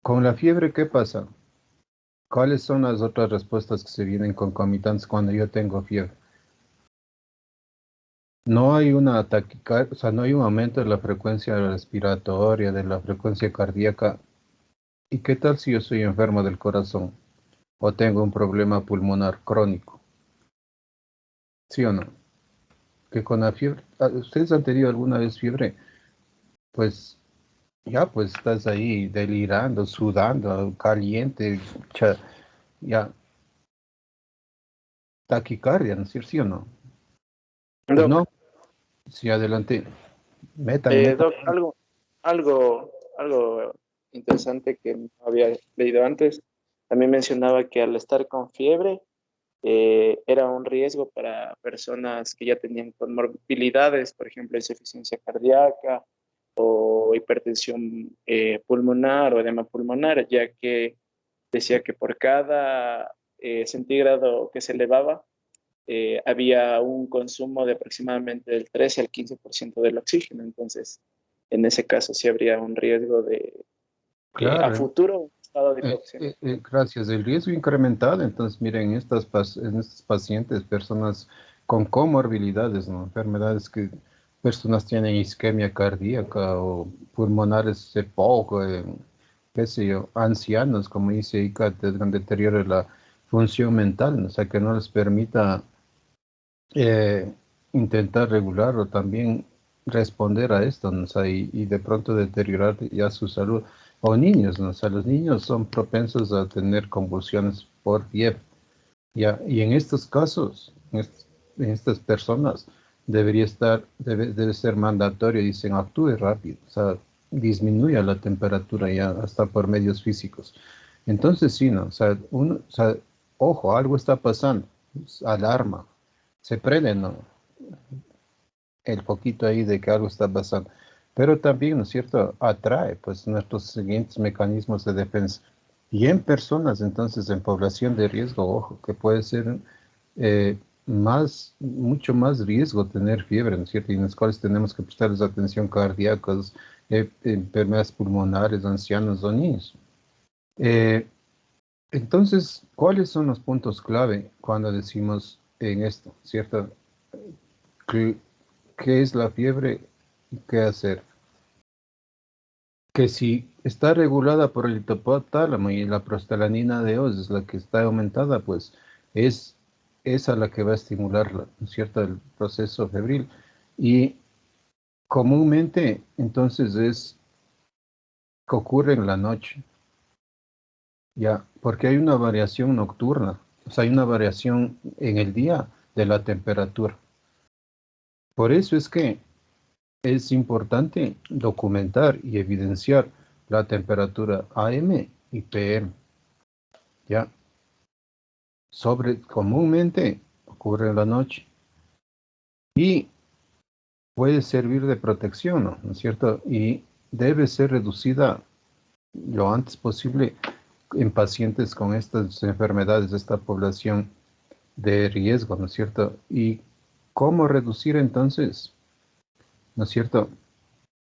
Con la fiebre, ¿qué pasa? ¿Cuáles son las otras respuestas que se vienen concomitantes cuando yo tengo fiebre? No hay una taquicardia, o sea, no hay un aumento de la frecuencia respiratoria, de la frecuencia cardíaca. ¿Y qué tal si yo soy enfermo del corazón o tengo un problema pulmonar crónico? ¿Sí o no? Que con la fiebre, ¿ustedes han tenido alguna vez fiebre? Pues ya, pues estás ahí delirando, sudando, caliente, ya, taquicardia, ¿no es cierto? ¿Sí o no? Pues Doc, no, sí, adelante, metan. Doc, algo interesante que no había leído antes. También mencionaba que al estar con fiebre, era un riesgo para personas que ya tenían comorbilidades, por ejemplo, insuficiencia cardíaca o hipertensión pulmonar o edema pulmonar, ya que decía que por cada centígrado que se elevaba, había un consumo de aproximadamente del 13 al 15% del oxígeno. Entonces, en ese caso sí habría un riesgo de, a Claro, futuro, un estado de hipoxemia. gracias. El riesgo incrementado, entonces, miren, en estos pacientes, personas con comorbilidades, ¿no? Enfermedades que personas tienen isquemia cardíaca o pulmonares EPOC, qué sé yo, ancianos, como dice ICA, tendrán deterioro de la función mental, ¿no? O sea, que no les permita eh, intentar regular o también responder a esto, ¿no? O sea, y de pronto deteriorar ya su salud. O niños, ¿no? O sea, los niños son propensos a tener convulsiones por fiebre. Ya, y en estos casos, en estas personas, debe ser mandatorio, dicen, actúe rápido, o sea, disminuya la temperatura ya hasta por medios físicos. Entonces, sí, ¿no? O sea, ojo, algo está pasando, alarma, se prende, ¿no? El foquito ahí de que algo está pasando. Pero también, ¿no es cierto?, atrae pues nuestros siguientes mecanismos de defensa. Y en personas, entonces, en población de riesgo, ojo, que puede ser mucho más riesgo tener fiebre, ¿no es cierto? Y en las cuales tenemos que prestarles atención cardíacos, enfermedades pulmonares, ancianos o niños. Eh, entonces, ¿cuáles son los puntos clave cuando decimos en esto, cierto? ¿Qué, qué es la fiebre y qué hacer? Que si está regulada por el hipotálamo y la prostaglandina de Os es la que está aumentada, pues es esa la que va a estimular, ¿no es cierto?, el proceso febril. Y comúnmente, entonces, es que ocurre en la noche, ya, porque hay una variación nocturna, o sea, hay una variación en el día de la temperatura. Por eso es que es importante documentar y evidenciar la temperatura AM y PM, ¿ya? Comúnmente ocurre en la noche y puede servir de protección, ¿no? ¿No es cierto? Y debe ser reducida lo antes posible en pacientes con estas enfermedades de esta población de riesgo, ¿no es cierto? Y cómo reducir entonces, ¿no es cierto?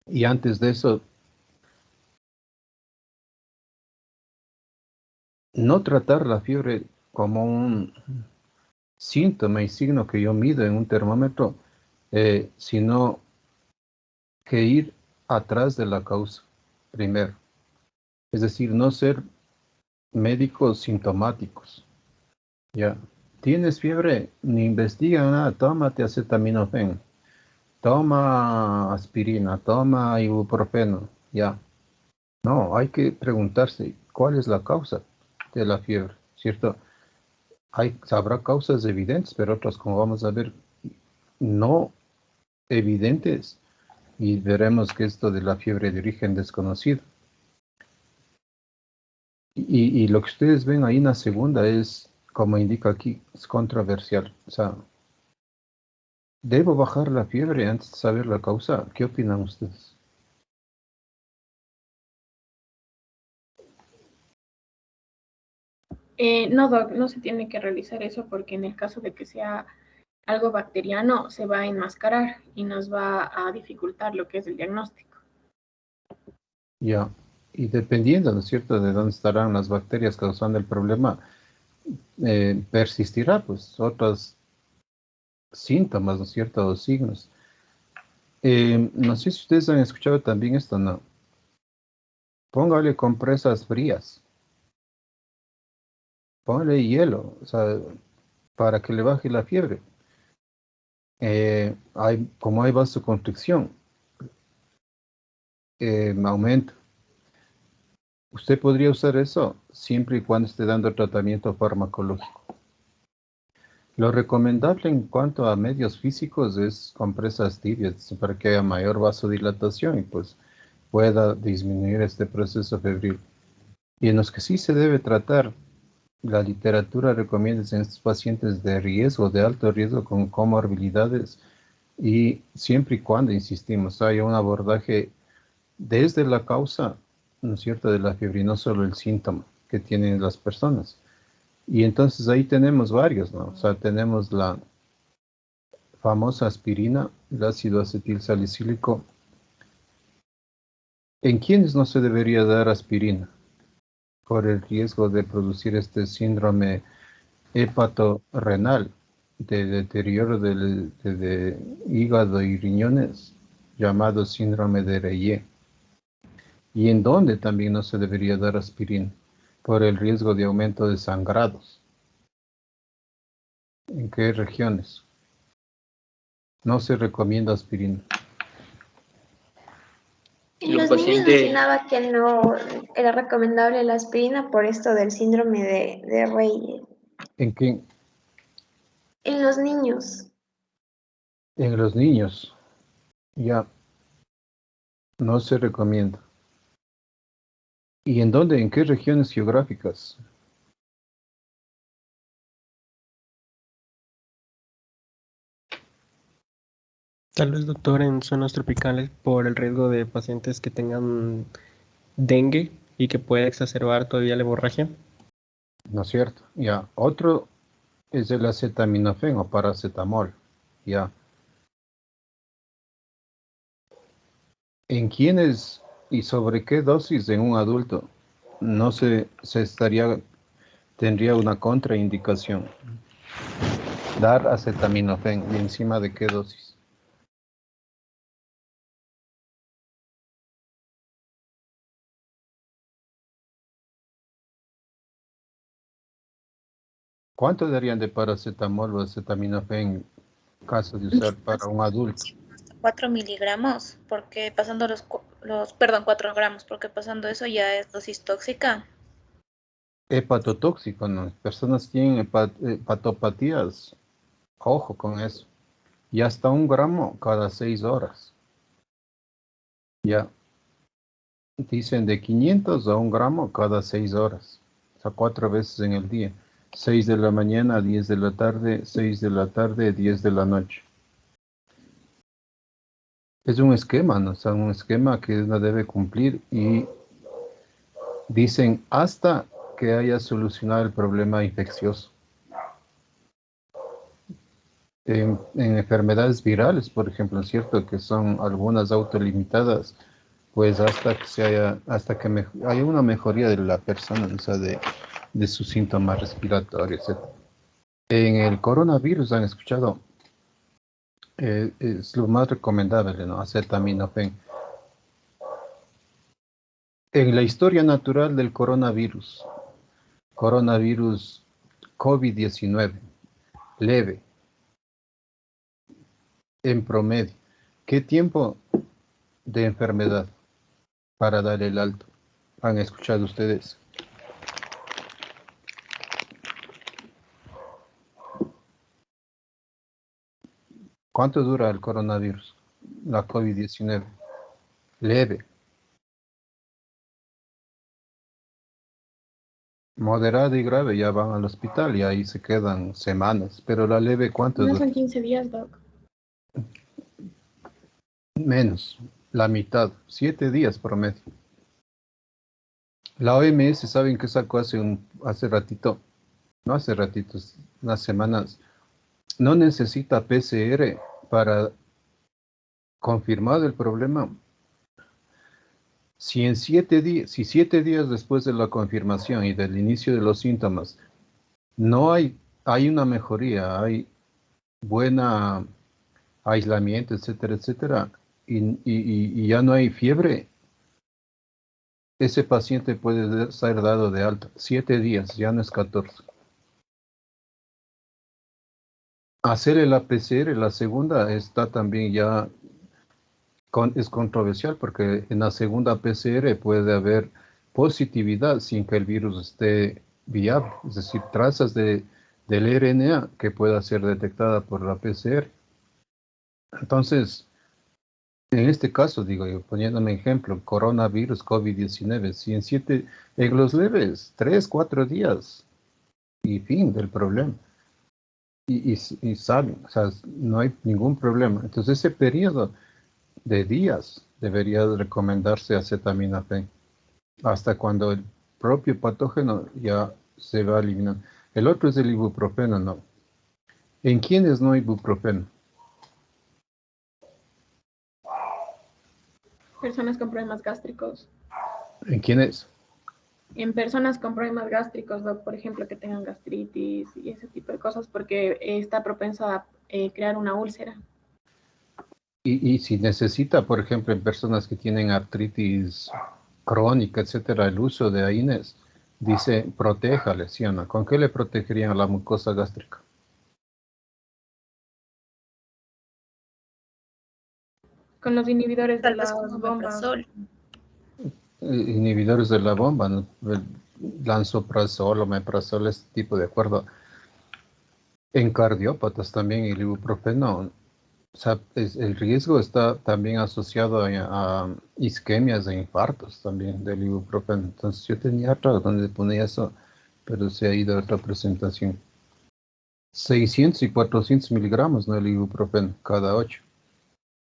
Y antes de eso, no tratar la fiebre como un síntoma y signo que yo mido en un termómetro, sino que ir atrás de la causa primero. Es decir, no ser médicos sintomáticos. Ya, tienes fiebre, ni investiga nada, tómate acetaminofén, toma aspirina, toma ibuprofeno, ya. No, hay que preguntarse cuál es la causa de la fiebre, ¿cierto? Habrá causas evidentes, pero otras, como vamos a ver, no evidentes, y veremos que esto de la fiebre de origen desconocido. Y lo que ustedes ven ahí en la segunda es, como indica aquí, es controversial. O sea, ¿debo bajar la fiebre antes de saber la causa? ¿Qué opinan ustedes? No, Doc, no se tiene que realizar eso porque en el caso de que sea algo bacteriano, se va a enmascarar y nos va a dificultar lo que es el diagnóstico. Ya, y dependiendo, ¿no es cierto?, de dónde estarán las bacterias causando el problema, persistirá, pues, otros síntomas, ¿no es cierto?, o signos. No sé si ustedes han escuchado también esto, ¿no? Póngale compresas frías, póngale hielo, o sea, para que le baje la fiebre. Como hay vasoconstricción, aumenta. Usted podría usar eso siempre y cuando esté dando tratamiento farmacológico. Lo recomendable en cuanto a medios físicos es compresas tibias para que haya mayor vasodilatación y pues pueda disminuir este proceso febril. Y en los que sí se debe tratar La literatura recomienda en estos pacientes de riesgo, de alto riesgo con comorbilidades y siempre y cuando, insistimos, haya un abordaje desde la causa, ¿no es cierto?, de la fiebre y no solo el síntoma que tienen las personas. Y entonces ahí tenemos varios, ¿no? O sea, tenemos la famosa aspirina, el ácido acetil salicílico. ¿En quiénes no se debería dar aspirina? Por el riesgo de producir este síndrome hepatorrenal de deterioro de hígado y riñones, llamado síndrome de Reye. ¿Y en dónde también no se debería dar aspirina? Por el riesgo de aumento de sangrados. ¿En qué regiones? No se recomienda aspirina. En Los los niños pacientes, mencionaba que no era recomendable la aspirina por esto del síndrome de Rey. ¿En qué? En los niños, En los niños. Ya, no se recomienda. ¿Y en dónde? ¿En qué regiones geográficas? Tal vez, doctor, en zonas tropicales por el riesgo de pacientes que tengan dengue y que pueda exacerbar todavía la hemorragia. ¿No es cierto? Ya, otro es el acetaminofén o paracetamol. Ya. ¿En quiénes y sobre qué dosis en un adulto no tendría una contraindicación? Dar acetaminofén y encima de qué dosis. ¿Cuánto darían de paracetamol o acetaminofén en caso de usar para un adulto? 4 miligramos, porque pasando perdón, 4 gramos, porque pasando eso ya es dosis tóxica. Hepatotóxico, ¿no? Personas que tienen hepatopatías, ojo con eso. Y hasta 1 gramo cada 6 horas. Ya, dicen de 500 a 1 gramo cada 6 horas. O sea, 4 veces en el día. 6 de la mañana, 10 de la tarde, 6 de la tarde, 10 de la noche. Es un esquema, ¿no? O sea, un esquema que uno debe cumplir y dicen hasta que haya solucionado el problema infeccioso. En enfermedades virales, por ejemplo, es cierto que son algunas autolimitadas, pues hasta que haya una mejoría de la persona, o sea, de sus síntomas respiratorios, etc. En el coronavirus han escuchado, es lo más recomendable, ¿no? Acetaminofén. En la historia natural del coronavirus COVID-19, leve, en promedio, ¿qué tiempo de enfermedad para dar el alto? ¿Han escuchado ustedes? ¿Cuánto dura el coronavirus? La COVID-19. Leve. Moderada y grave ya van al hospital y ahí se quedan semanas. Pero la leve, ¿cuánto No dura? son 15 días, Doc. Menos, la mitad, 7 días promedio. La OMS, ¿saben qué sacó hace ratito? No hace ratitos, unas semanas. No necesita PCR para confirmar el problema. Si 7 días después de la confirmación y del inicio de los síntomas no hay una mejoría, hay buena aislamiento, etcétera, etcétera, y ya no hay fiebre, ese paciente puede ser dado de alta. 7 días, ya no es 14. Hacerle la PCR, la segunda, está también ya es controversial porque en la segunda PCR puede haber positividad sin que el virus esté viable, es decir, trazas del RNA que pueda ser detectada por la PCR. Entonces, en este caso, digo yo, poniéndome ejemplo, coronavirus, COVID-19, si en los leves, 3, 4 días, y fin del problema. Y saben, o sea, no hay ningún problema. Entonces ese periodo de días debería recomendarse acetaminofén hasta cuando el propio patógeno ya se va eliminando. El otro es el ibuprofeno, ¿no? ¿En quiénes no hay ibuprofeno? Personas con problemas gástricos. ¿En quiénes? En personas con problemas gástricos, Doc, por ejemplo, que tengan gastritis y ese tipo de cosas, porque está propenso a crear una úlcera. Y si necesita, por ejemplo, en personas que tienen artritis crónica, etcétera, el uso de AINES, dice, protéjale, ¿sí o no? ¿Con qué le protegerían a la mucosa gástrica? Con los inhibidores de Tal vez las con bombas. omeprazol. Inhibidores de la bomba, ¿no? El lansoprazol, omeprazol, este tipo de acuerdo. En cardiópatas también el ibuprofeno, o sea, el riesgo está también asociado a isquemias e infartos también del ibuprofeno. Entonces yo tenía otra donde ponía eso, pero se ha ido a otra presentación. 600 y 400 miligramos, ¿no? El ibuprofeno, cada 8.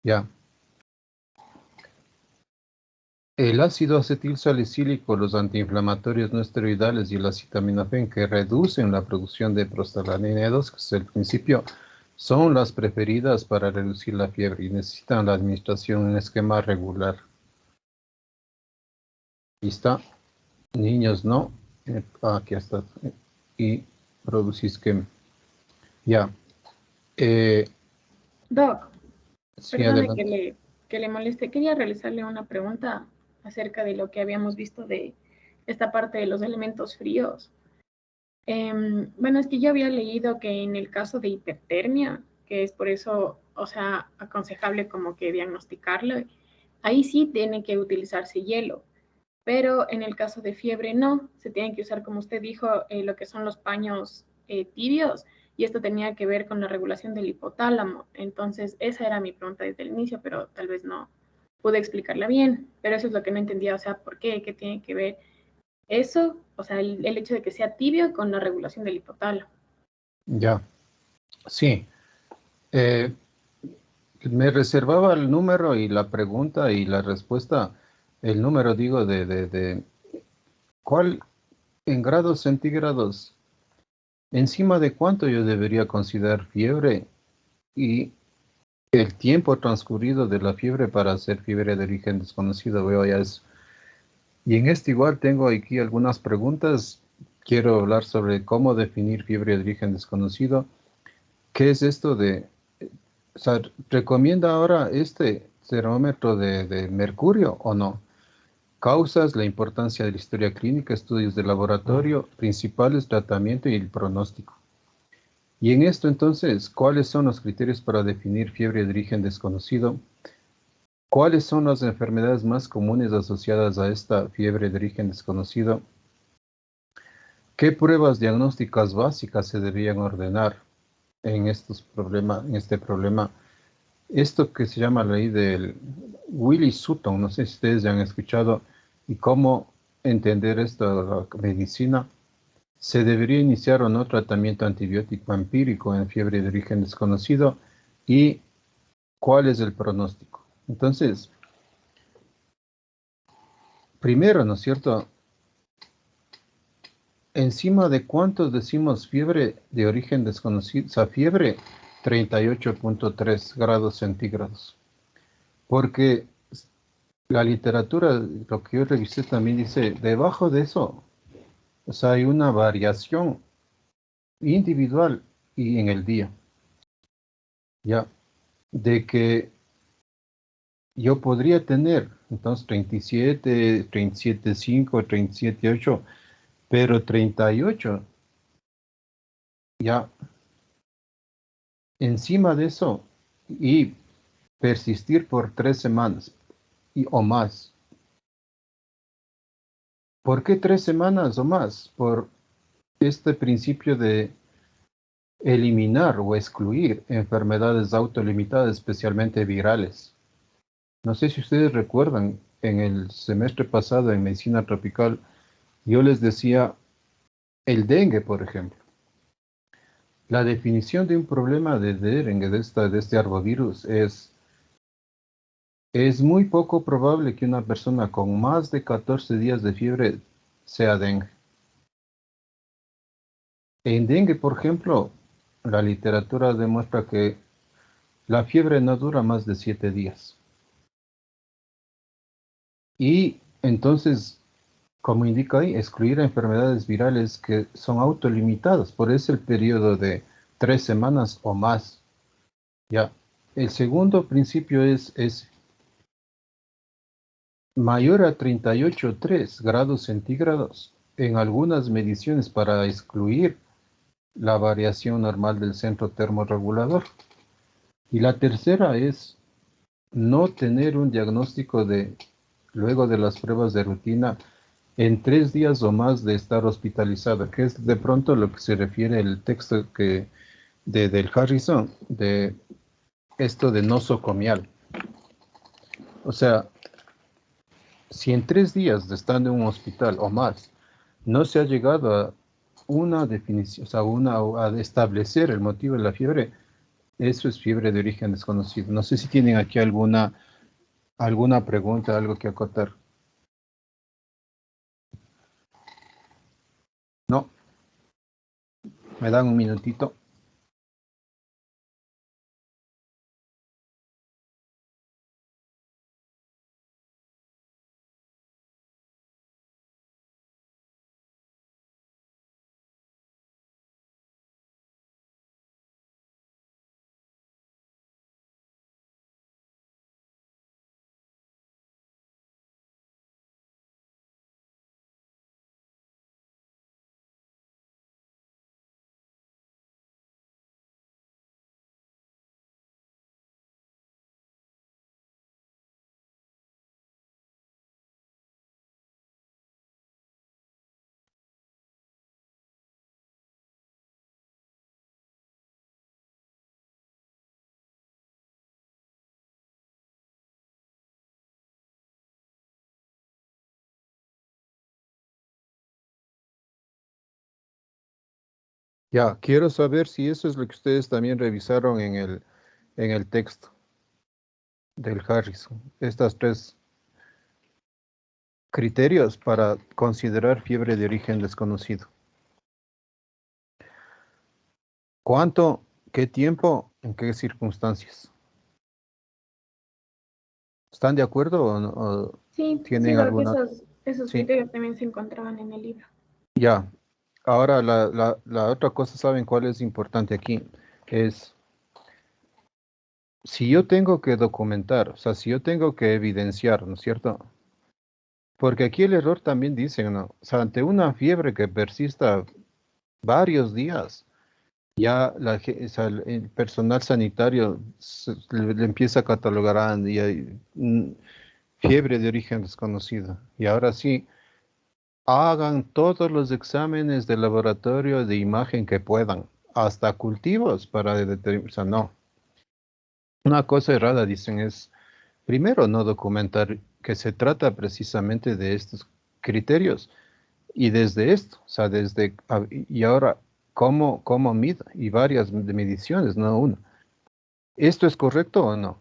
Ya. El ácido acetil salicílico, los antiinflamatorios no esteroidales y el acetaminofén que reducen la producción de prostaglandina 2, que es el principio, son las preferidas para reducir la fiebre y necesitan la administración en un esquema regular. Aquí está. Niños no. Aquí está. Y produce esquema. Ya. Doc, Sí, perdone adelante. que le moleste. Quería realizarle una pregunta acerca de lo que habíamos visto de esta parte de los elementos fríos. Bueno, es que yo había leído que en el caso de hipertermia, que es por eso, o sea, aconsejable como que diagnosticarlo, ahí sí tiene que utilizarse hielo, pero en el caso de fiebre no, se tienen que usar, como usted dijo, lo que son los paños tibios, y esto tenía que ver con la regulación del hipotálamo. Entonces, esa era mi pregunta desde el inicio, pero tal vez no pude explicarla bien, pero eso es lo que no entendía, o sea, ¿por qué? ¿Qué tiene que ver eso? O sea, el hecho de que sea tibio con la regulación del hipotálamo. Ya. Sí. Eh, Me reservaba el número y la pregunta y la respuesta. El número, digo, de ¿cuál en grados centígrados? ¿Encima de cuánto yo debería considerar fiebre y el tiempo transcurrido de la fiebre para hacer fiebre de origen desconocido? Veo ya eso. Y en este igual tengo aquí algunas preguntas. Quiero hablar sobre cómo definir fiebre de origen desconocido. ¿Qué es esto de, o sea, recomienda ahora este termómetro de mercurio o no? Causas, la importancia de la historia clínica, estudios de laboratorio, principales, tratamiento y el pronóstico. Y en esto entonces, ¿cuáles son los criterios para definir fiebre de origen desconocido? ¿Cuáles son las enfermedades más comunes asociadas a esta fiebre de origen desconocido? ¿Qué pruebas diagnósticas básicas se deberían ordenar en en este problema? Esto que se llama la ley del Willie Sutton, no sé si ustedes ya han escuchado, y cómo entender esto de la medicina. ¿Se debería iniciar o no tratamiento antibiótico empírico en fiebre de origen desconocido? ¿Y cuál es el pronóstico? Entonces, primero, ¿no es cierto? Encima de cuántos decimos fiebre de origen desconocido, o sea, fiebre 38.3 grados centígrados. Porque la literatura, lo que yo revisé también dice, debajo de eso, o sea, hay una variación individual y en el día, ya, de que yo podría tener, entonces, 37, 37.5, 37.8, pero 38, ya, encima de eso, y persistir por 3 semanas o más. ¿Por qué 3 semanas o más? Por este principio de eliminar o excluir enfermedades autolimitadas, especialmente virales. No sé si ustedes recuerdan, en el semestre pasado en medicina tropical, yo les decía El dengue, por ejemplo. La definición de un problema de dengue, de este arbovirus, es muy poco probable que una persona con más de 14 días de fiebre sea dengue. En dengue, por ejemplo, la literatura demuestra que la fiebre no dura más de 7 días. Y entonces, como indica ahí, excluir enfermedades virales que son autolimitadas. Por eso el periodo de 3 semanas o más. Ya. El segundo principio es mayor a 38,3 grados centígrados en algunas mediciones para excluir la variación normal del centro termorregulador. Y la tercera es no tener un diagnóstico luego de las pruebas de rutina en 3 días o más de estar hospitalizado, que es de pronto lo que se refiere el texto del Harrison, de esto de nosocomial. O sea, si en 3 días de estar en un hospital o más no se ha llegado a una definición, o sea, a establecer el motivo de la fiebre, eso es fiebre de origen desconocido. No sé si tienen aquí alguna pregunta, algo que acotar. No, me dan un minutito. Ya, quiero saber si eso es lo que ustedes también revisaron en el texto del Harrison. Estas 3 criterios para considerar fiebre de origen desconocido. ¿Cuánto? ¿Qué tiempo? ¿En qué circunstancias? ¿Están de acuerdo o Sí, sí, tienen porque alguna? esos Sí, criterios también se encontraban en el libro. ya. Ahora, la otra cosa, ¿saben cuál es importante aquí? Es, si yo tengo que documentar, o sea, si yo tengo que evidenciar, ¿no es cierto? Porque aquí el error también dice, ¿no? O sea, ante una fiebre que persista varios días, ya o sea, el personal sanitario le empieza a catalogar y hay fiebre de origen desconocido. Y ahora sí, hagan todos los exámenes de laboratorio de imagen que puedan, hasta cultivos para determinar, o sea, no. Una cosa errada, dicen, es primero no documentar que se trata precisamente de estos criterios. Y desde esto, o sea, y ahora, ¿cómo mido? Y varias mediciones, no una. ¿Esto es correcto o no?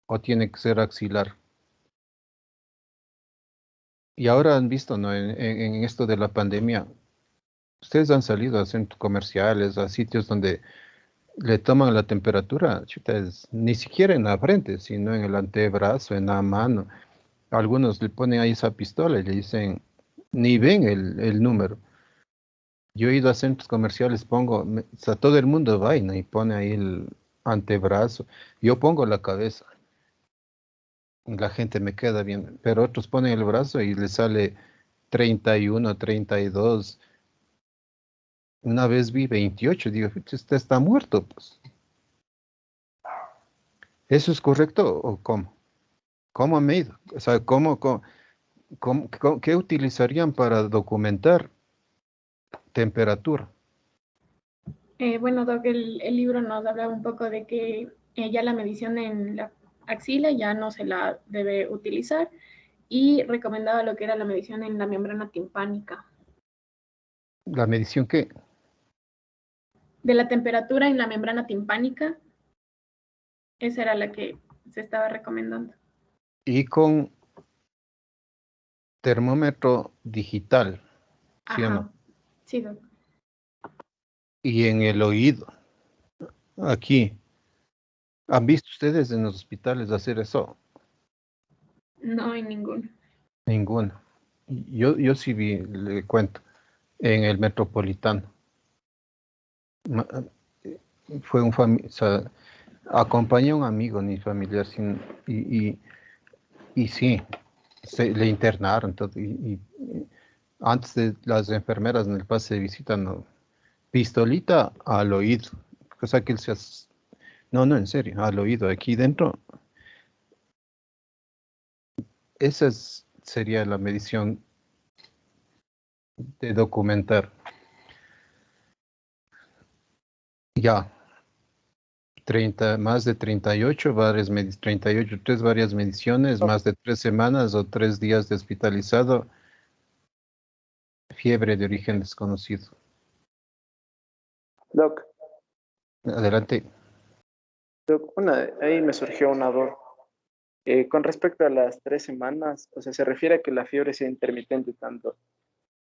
¿O tiene que ser axilar? Y ahora han visto, ¿no? En esto de la pandemia, ustedes han salido a centros comerciales, a sitios donde le toman la temperatura, chuta, ni siquiera en la frente, sino en el antebrazo, en la mano. Algunos le ponen ahí esa pistola y le dicen, ni ven el número. Yo he ido a centros comerciales, o sea, todo el mundo va y pone ahí el antebrazo. Yo pongo la cabeza y la gente me queda bien, pero otros ponen el brazo y le sale 31, 32. Una vez vi 28, digo, "Pucha, este está muerto, pues. ¿Eso es correcto o cómo? ¿Cómo han medido? O sea, ¿qué utilizarían para documentar temperatura? Bueno, Doc, el libro nos hablaba un poco de que ya la medición en la axila ya no se la debe utilizar y recomendaba lo que era la medición en la membrana timpánica. ¿La medición qué? De la temperatura en la membrana timpánica. Esa era la que se estaba recomendando. Y con termómetro digital, ¿sí o no? Ajá. Sí, doc. Y en el oído, aquí. ¿Han visto ustedes en los hospitales hacer eso? No hay ninguno. Ninguno. Yo sí vi, le cuento, en el Metropolitano. Ma- Fue o sea, acompañé a un amigo, ni familiar, y sí, le internaron todo. Y antes de las enfermeras en el pase de visita, no, pistolita al oído, cosa que él se no, no, en serio, al oído, aquí dentro, sería la medición de documentar. Ya, 30, más de 38, 38, varias mediciones, más de 3 semanas o 3 días de hospitalizado, fiebre de origen desconocido. Doc, Adelante. Doc, ahí me surgió una duda. Con respecto a las 3 semanas, o sea, ¿se refiere a que la fiebre sea intermitente tanto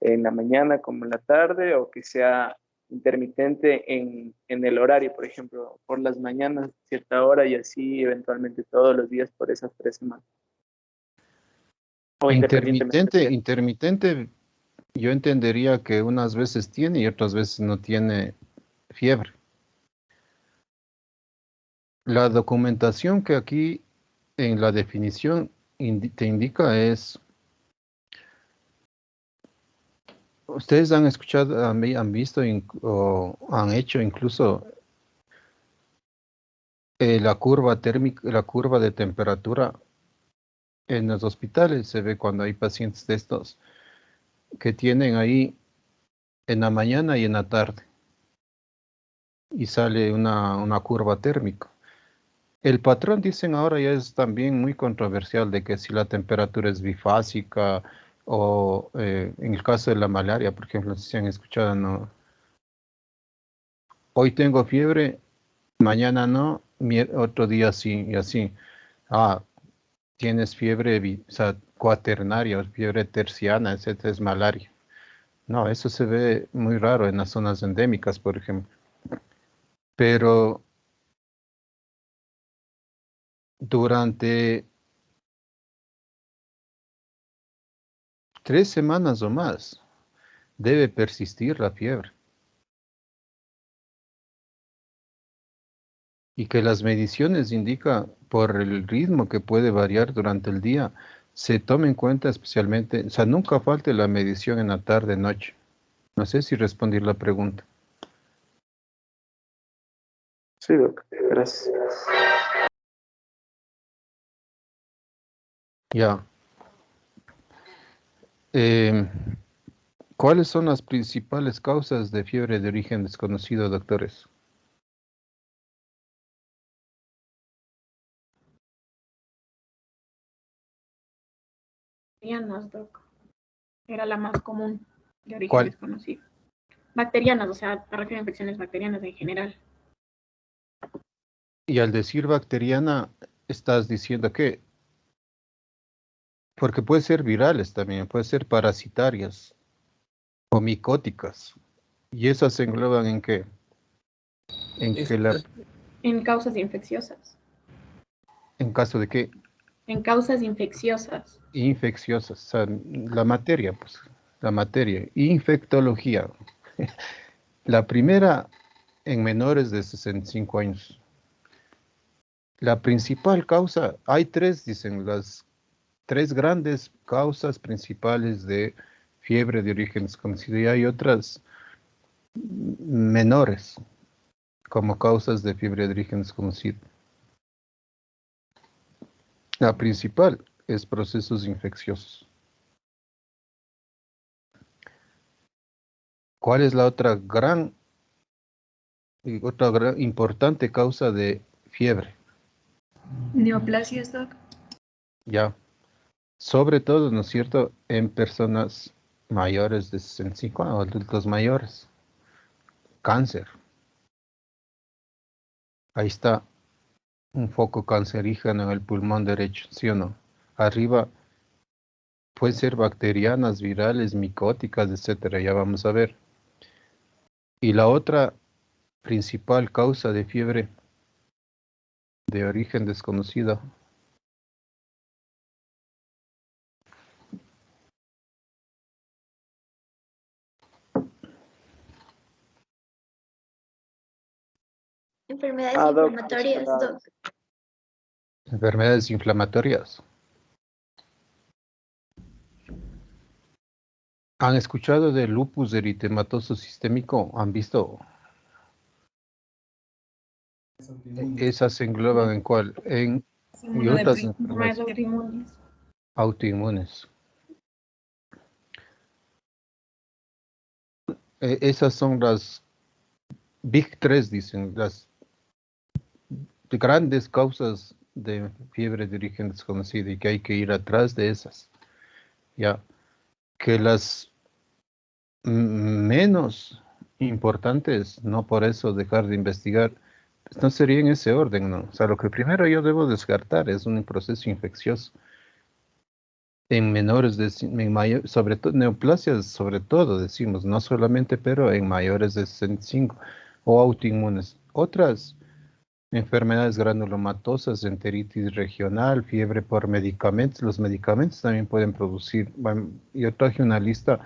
en la mañana como en la tarde o que sea intermitente en el horario, por ejemplo, por las mañanas, cierta hora y así eventualmente todos los días por esas 3 semanas? O independientemente. Intermitente, yo entendería que unas veces tiene y otras veces no tiene fiebre. La documentación que aquí en la definición te indica es, ustedes han escuchado, han visto o han hecho incluso la curva térmica, la curva de temperatura en los hospitales. Se ve cuando hay pacientes de estos que tienen ahí en la mañana y en la tarde y sale una curva térmica. El patrón, dicen ahora, ya es también muy controversial de que si la temperatura es bifásica o en el caso de la malaria, por ejemplo, no sé si han escuchado, no, hoy tengo fiebre, mañana no, otro día sí y así. Ah, tienes fiebre, o sea, cuaternaria o fiebre terciana, etcétera, es malaria. No, eso se ve muy raro en las zonas endémicas, por ejemplo. Pero durante 3 semanas o más debe persistir la fiebre y que las mediciones indican por el ritmo que puede variar durante el día, se tome en cuenta especialmente, o sea, nunca falte la medición en la tarde, noche. No sé si respondí la pregunta. Sí, Doc, gracias. Ya. Em, ¿Cuáles son las principales causas de fiebre de origen desconocido, doctores? Bacterianas, doc. Era la más común de origen ¿Cuál? desconocido. Bacterianas, o sea, me refiero a infecciones bacterianas en general. Y al decir bacteriana, estás diciendo que, porque puede ser virales también, puede ser parasitarias o micóticas. ¿Y esas se engloban en qué? En que En causas infecciosas. en caso de que En causas infecciosas. infecciosas, o sea, la materia, pues, la materia, infectología. La primera en menores de 65 años. La principal causa, hay tres, dicen, las tres grandes causas principales de fiebre de origen desconocido y hay otras menores como causas de fiebre de origen desconocido. La principal es procesos infecciosos. ¿Cuál es la otra gran importante causa de fiebre? Neoplasias, doc. Ya, sobre todo, ¿no es cierto?, en personas mayores de 65 o adultos mayores. Cáncer. Ahí está un foco cancerígeno en el pulmón derecho, ¿sí o no? Arriba pueden ser bacterianas, virales, micóticas, etcétera, ya vamos a ver. Y la otra principal causa de fiebre de origen desconocido. Enfermedades Doc, inflamatorias, Doc. Enfermedades inflamatorias. ¿Han escuchado del lupus eritematoso sistémico? ¿Han visto? Esas se engloban en cuál? Y otras enfermedades autoinmunes. Esas son las Big 3, dicen, las grandes causas de fiebre de origen desconocido y que hay que ir atrás de esas. Ya, que las menos importantes, no por eso dejar de investigar, pues no sería en ese orden, ¿no? O sea, lo que primero yo debo descartar es un proceso infeccioso en menores de, sobre todo, neoplasias, sobre todo, decimos, no solamente, pero en mayores de 65 o autoinmunes. Otras enfermedades granulomatosas, enteritis regional, fiebre por medicamentos. Los medicamentos también pueden producir, bueno, yo traje una lista,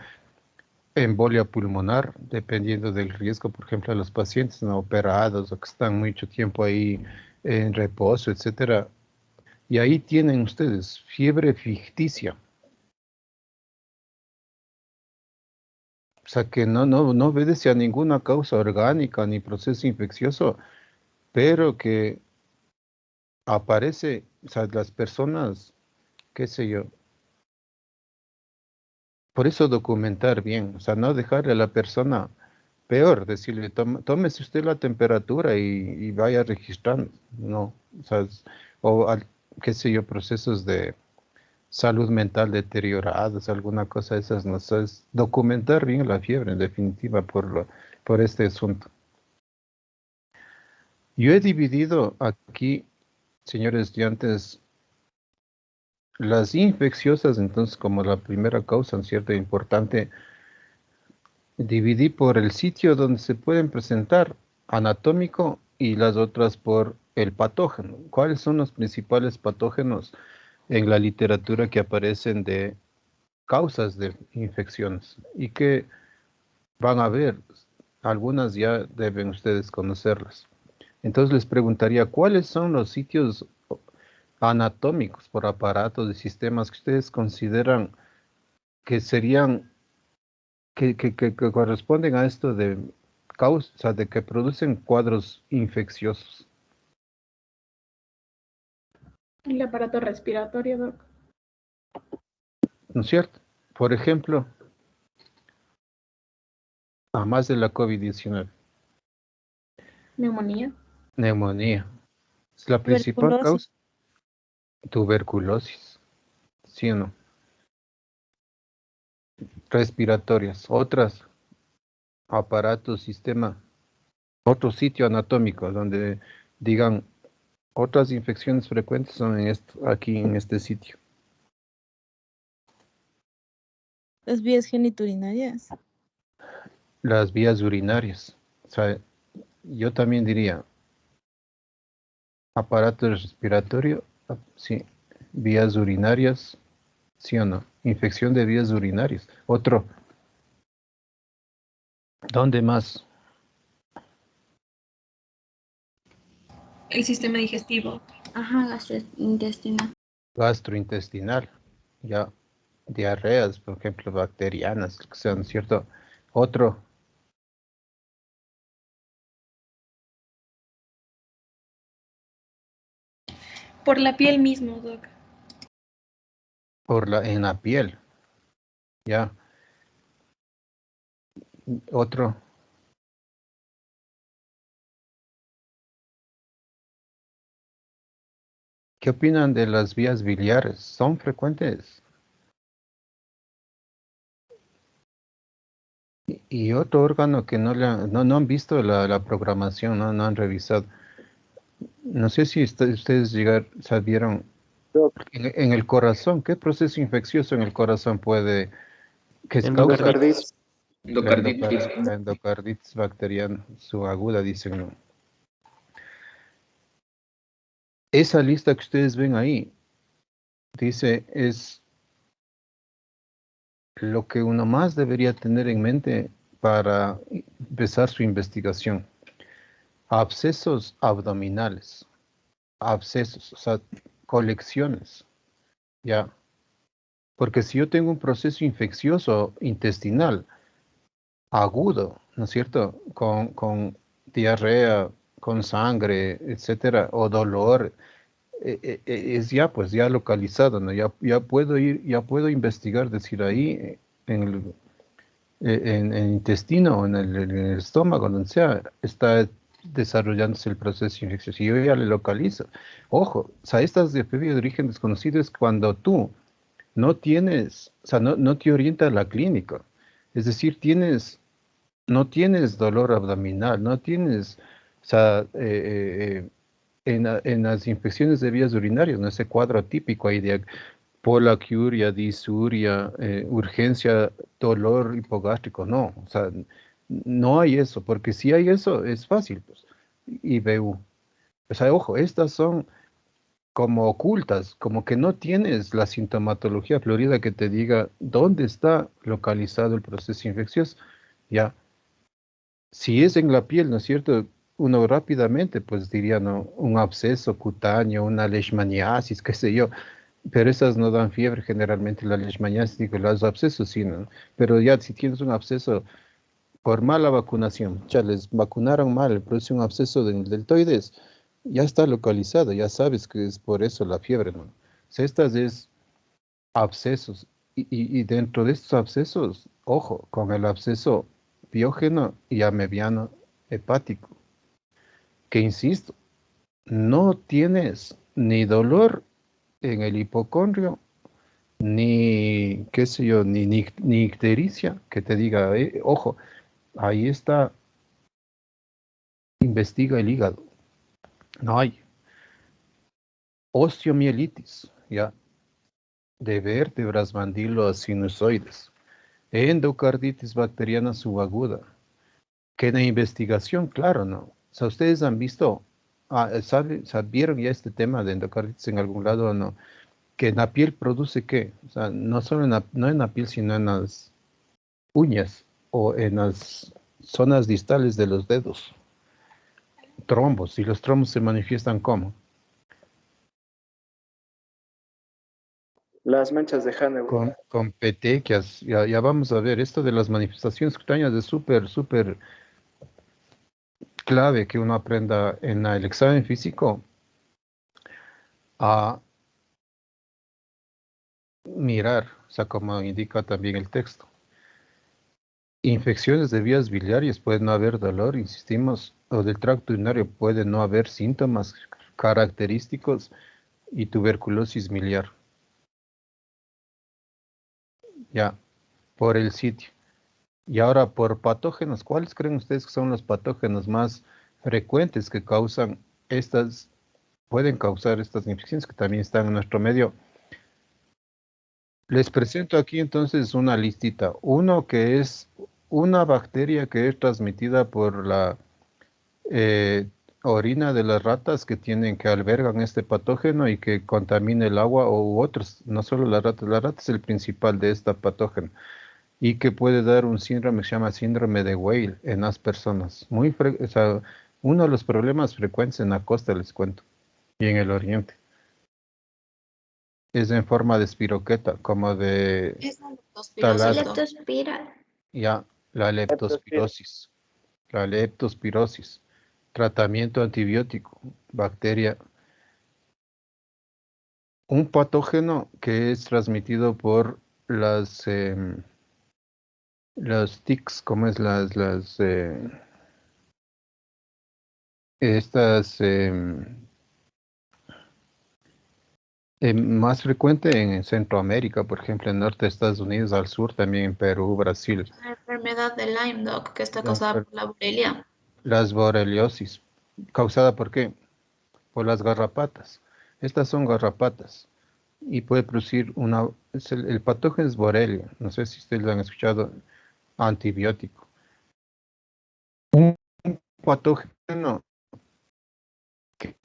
embolia pulmonar, dependiendo del riesgo, por ejemplo, de los pacientes no operados o que están mucho tiempo ahí en reposo, etcétera. Y ahí tienen ustedes fiebre ficticia. O sea que no obedece a ninguna causa orgánica ni proceso infeccioso, pero que aparece, o sea, las personas, qué sé yo. Por eso documentar bien, o sea, no dejarle a la persona peor, decirle, tómese usted la temperatura y vaya registrando, no, o sea, qué sé yo, procesos de salud mental deteriorados, alguna cosa de esas, no sé, es documentar bien la fiebre, en definitiva, por este asunto. Yo he dividido aquí, señores estudiantes, las infecciosas, entonces, como la primera causa, cierto, importante, dividí por el sitio donde se pueden presentar, anatómico, y las otras por el patógeno. ¿Cuáles son los principales patógenos en la literatura que aparecen de causas de infecciones? Y que van a ver, algunas ya deben ustedes conocerlas. Entonces les preguntaría, ¿cuáles son los sitios anatómicos por aparatos de sistemas que ustedes consideran que serían, que corresponden a esto de causa, o sea, de que producen cuadros infecciosos? El aparato respiratorio, Doc. ¿No es cierto? Por ejemplo, a más de la COVID-19, Neumonía. neumonía. Es la principal Tuberculosis. causa. Tuberculosis, ¿sí o no? Respiratorias, otras, aparatos, sistema, otro sitio anatómico donde digan otras infecciones frecuentes son en esto, aquí en este sitio. Las vías geniturinarias. Las vías urinarias. O sea, yo también diría aparato respiratorio, sí, vías urinarias, sí o no. Infección de vías urinarias. Otro, ¿dónde más? El sistema digestivo. Ajá, gastrointestinal. Gastrointestinal, ya, diarreas, por ejemplo, bacterianas, que sean, ¿cierto? Otro, Por la piel mismo, Doc. en la piel, ya. Otro, ¿qué opinan de las vías biliares? ¿Son frecuentes? Y otro órgano que no han visto la programación, no han revisado. No sé si ustedes sabieron, Doc, en el corazón, ¿qué proceso infeccioso en el corazón que es causa Endocarditis. Endocarditis. la endocarditis bacteriana, su aguda, dicen, ¿no? Esa lista que ustedes ven ahí, dice, es lo que uno más debería tener en mente para empezar su investigación. Abscesos abdominales, abscesos, o sea, colecciones, ya. Porque si yo tengo un proceso infeccioso intestinal agudo, ¿no es cierto? Con diarrea, con sangre, etcétera, o dolor, es ya pues ya localizado, ¿no? Ya puedo ya puedo investigar, decir ahí en en el intestino, en el estómago, donde sea, está desarrollándose el proceso infeccioso. Y yo ya le localizo. Ojo, o sea, estas epidemias de origen desconocido es cuando tú no tienes, o sea, no te orienta a la clínica. Es decir, no tienes dolor abdominal, no tienes, o sea, en las infecciones de vías urinarias, ¿no? Ese cuadro típico ahí de polaquiuria, disuria, urgencia, dolor hipogástrico, no, o sea, no hay eso, porque si hay eso, es fácil, pues, IBU. O sea, ojo, estas son como ocultas, como que no tienes la sintomatología florida que te diga dónde está localizado el proceso infeccioso. Ya, si es en la piel, ¿no es cierto? Uno rápidamente, pues diría, ¿no? Un absceso cutáneo, una leishmaniasis, qué sé yo, pero esas no dan fiebre generalmente, la leishmaniasis, digo, los abscesos sí, ¿no? Pero ya si tienes un absceso por mala vacunación, ya les vacunaron mal, produce un absceso del deltoides, ya está localizado, ya sabes que es por eso la fiebre, ¿no? O sea, estas es abscesos, y dentro de estos abscesos, ojo, con el absceso biógeno y amebiano hepático, que insisto, no tienes ni dolor en el hipocondrio, ni, qué sé yo, ni ictericia, que te diga, ojo, ahí está, investiga el hígado. No hay. Osteomielitis, ya, de vértebras, mandilos, sinusoides. Endocarditis bacteriana subaguda. Que en la investigación, claro, ¿no? O sea, ustedes han visto, ¿sabieron ya este tema de endocarditis en algún lado o no? Que en la piel produce qué? O sea, no solo no en la piel, sino en las uñas o en las zonas distales de los dedos. Trombos, y los trombos se manifiestan ¿cómo? las manchas de Hannibal. Con petequias. Ya vamos a ver, esto de las manifestaciones cutaneas es súper clave que uno aprenda en el examen físico a mirar, o sea, como indica también el texto. Infecciones de vías biliares, puede no haber dolor, insistimos, o del tracto urinario puede no haber síntomas característicos y tuberculosis miliar. Ya, por el sitio. Y ahora por patógenos, ¿cuáles creen ustedes que son los patógenos más frecuentes que pueden causar estas infecciones que también están en nuestro medio? Les presento aquí entonces una listita. Uno que es una bacteria que es transmitida por la orina de las ratas que albergan este patógeno y que contamina el agua u otros, no solo la rata es el principal de esta patógeno y que puede dar un síndrome que se llama síndrome de Weil en las personas. O sea, uno de los problemas frecuentes en la costa, les cuento, y en el oriente. Es en forma de espiroqueta, como de Es la leptospirosis, taladro. ¿no? Leptospira. Ya, la leptospirosis. La leptospirosis. Tratamiento antibiótico, bacteria. Un patógeno que es transmitido por los tics, ¿cómo es estas más frecuente en Centroamérica, por ejemplo, en el norte de Estados Unidos, al sur también en Perú, Brasil. enfermedad de Lyme, Doc, que está causada por la borrelia. Las borreliosis. ¿Causada por qué? Por las garrapatas. Estas son garrapatas. Y puede producir el patógeno es Borrelia. No sé si ustedes lo han escuchado. Antibiótico. Un patógeno que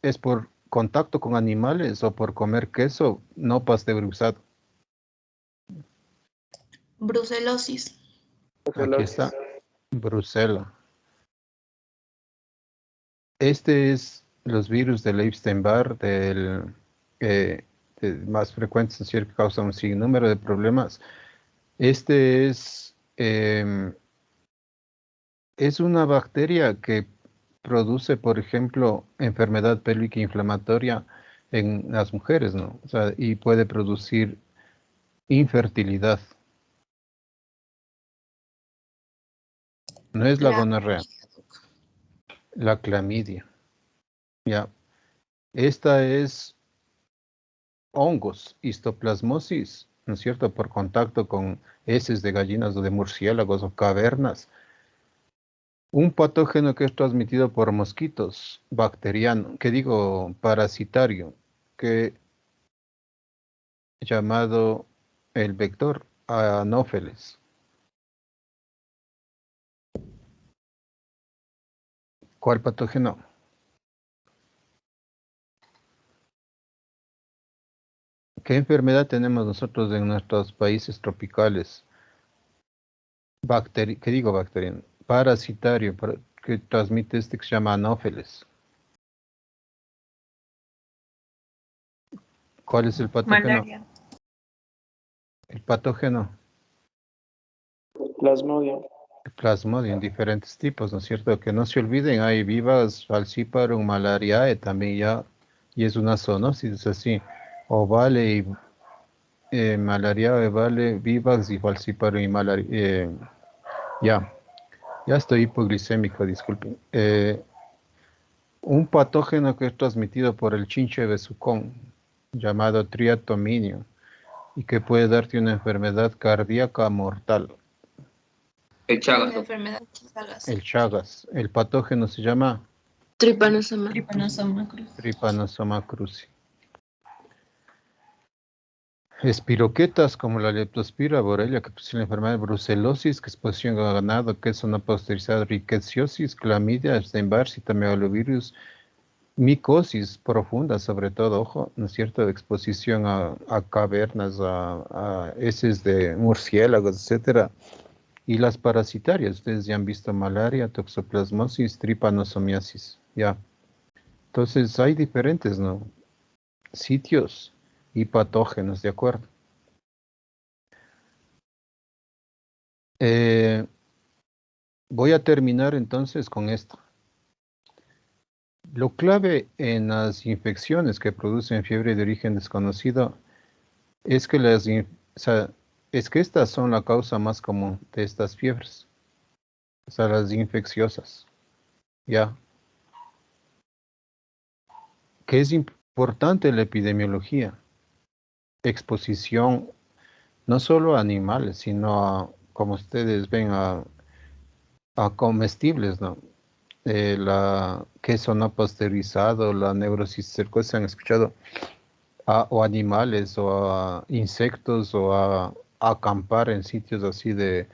es por contacto con animales o por comer queso no pasteurizado. Brucelosis. Aquí está, Brucela. Este es los virus del Epstein-Barr, más frecuentes, es decir, que causan un sinnúmero de problemas. Este es una bacteria que produce, por ejemplo, enfermedad pélvica inflamatoria en las mujeres, ¿no? O sea, y puede producir infertilidad. No es la gonorrea, la clamidia. Ya. Esta es hongos, histoplasmosis, ¿no es cierto? Por contacto con heces de gallinas o de murciélagos o cavernas. Un patógeno que es transmitido por mosquitos, bacteriano, que digo parasitario, que llamado el vector Anófeles. ¿Cuál patógeno? ¿Qué enfermedad tenemos nosotros en nuestros países tropicales? ¿Qué digo bacteriano? Parasitario, que transmite que se llama Anófeles. ¿Cuál es el patógeno? Malaria. El patógeno. Plasmodium. Plasmodium, diferentes tipos, ¿no es cierto? Que no se olviden, hay vivas, falciparum, malariae también ya, y es una zoonosis, es así. Ovale y malariae, vale, vivax y falciparum y malaria. Ya estoy hipoglicémico, disculpen. Un patógeno que es transmitido por el chinche besucón, llamado triatominio, y que puede darte una enfermedad cardíaca mortal. El Chagas. La enfermedad de Chagas. El Chagas. El patógeno se llama Trypanosoma cruzi. Trypanosoma cruzi. Espiroquetas como la leptospira, borrelia, que produce la enfermedad de brucelosis, que es exposición a ganado, queso no pasteurizado, rickettsiosis, clamidia, Epstein-Barr, citomegalovirus, micosis profunda, sobre todo, ojo, ¿no es cierto?, de exposición a cavernas, a heces de murciélagos, etcétera. Y las parasitarias, ustedes ya han visto malaria, toxoplasmosis, tripanosomiasis, ya. Entonces hay diferentes, ¿no?, sitios y patógenos, ¿de acuerdo? Voy a terminar entonces con esto. Lo clave en las infecciones que producen fiebre de origen desconocido es que estas son la causa más común de estas fiebres, o sea, las infecciosas, ¿ya? Que es importante la epidemiología, exposición no solo a animales, sino a, como ustedes ven, a comestibles, ¿no? La queso no pasteurizado, la neurosis cercosa, han escuchado, o animales, o a insectos, o a acampar en sitios así de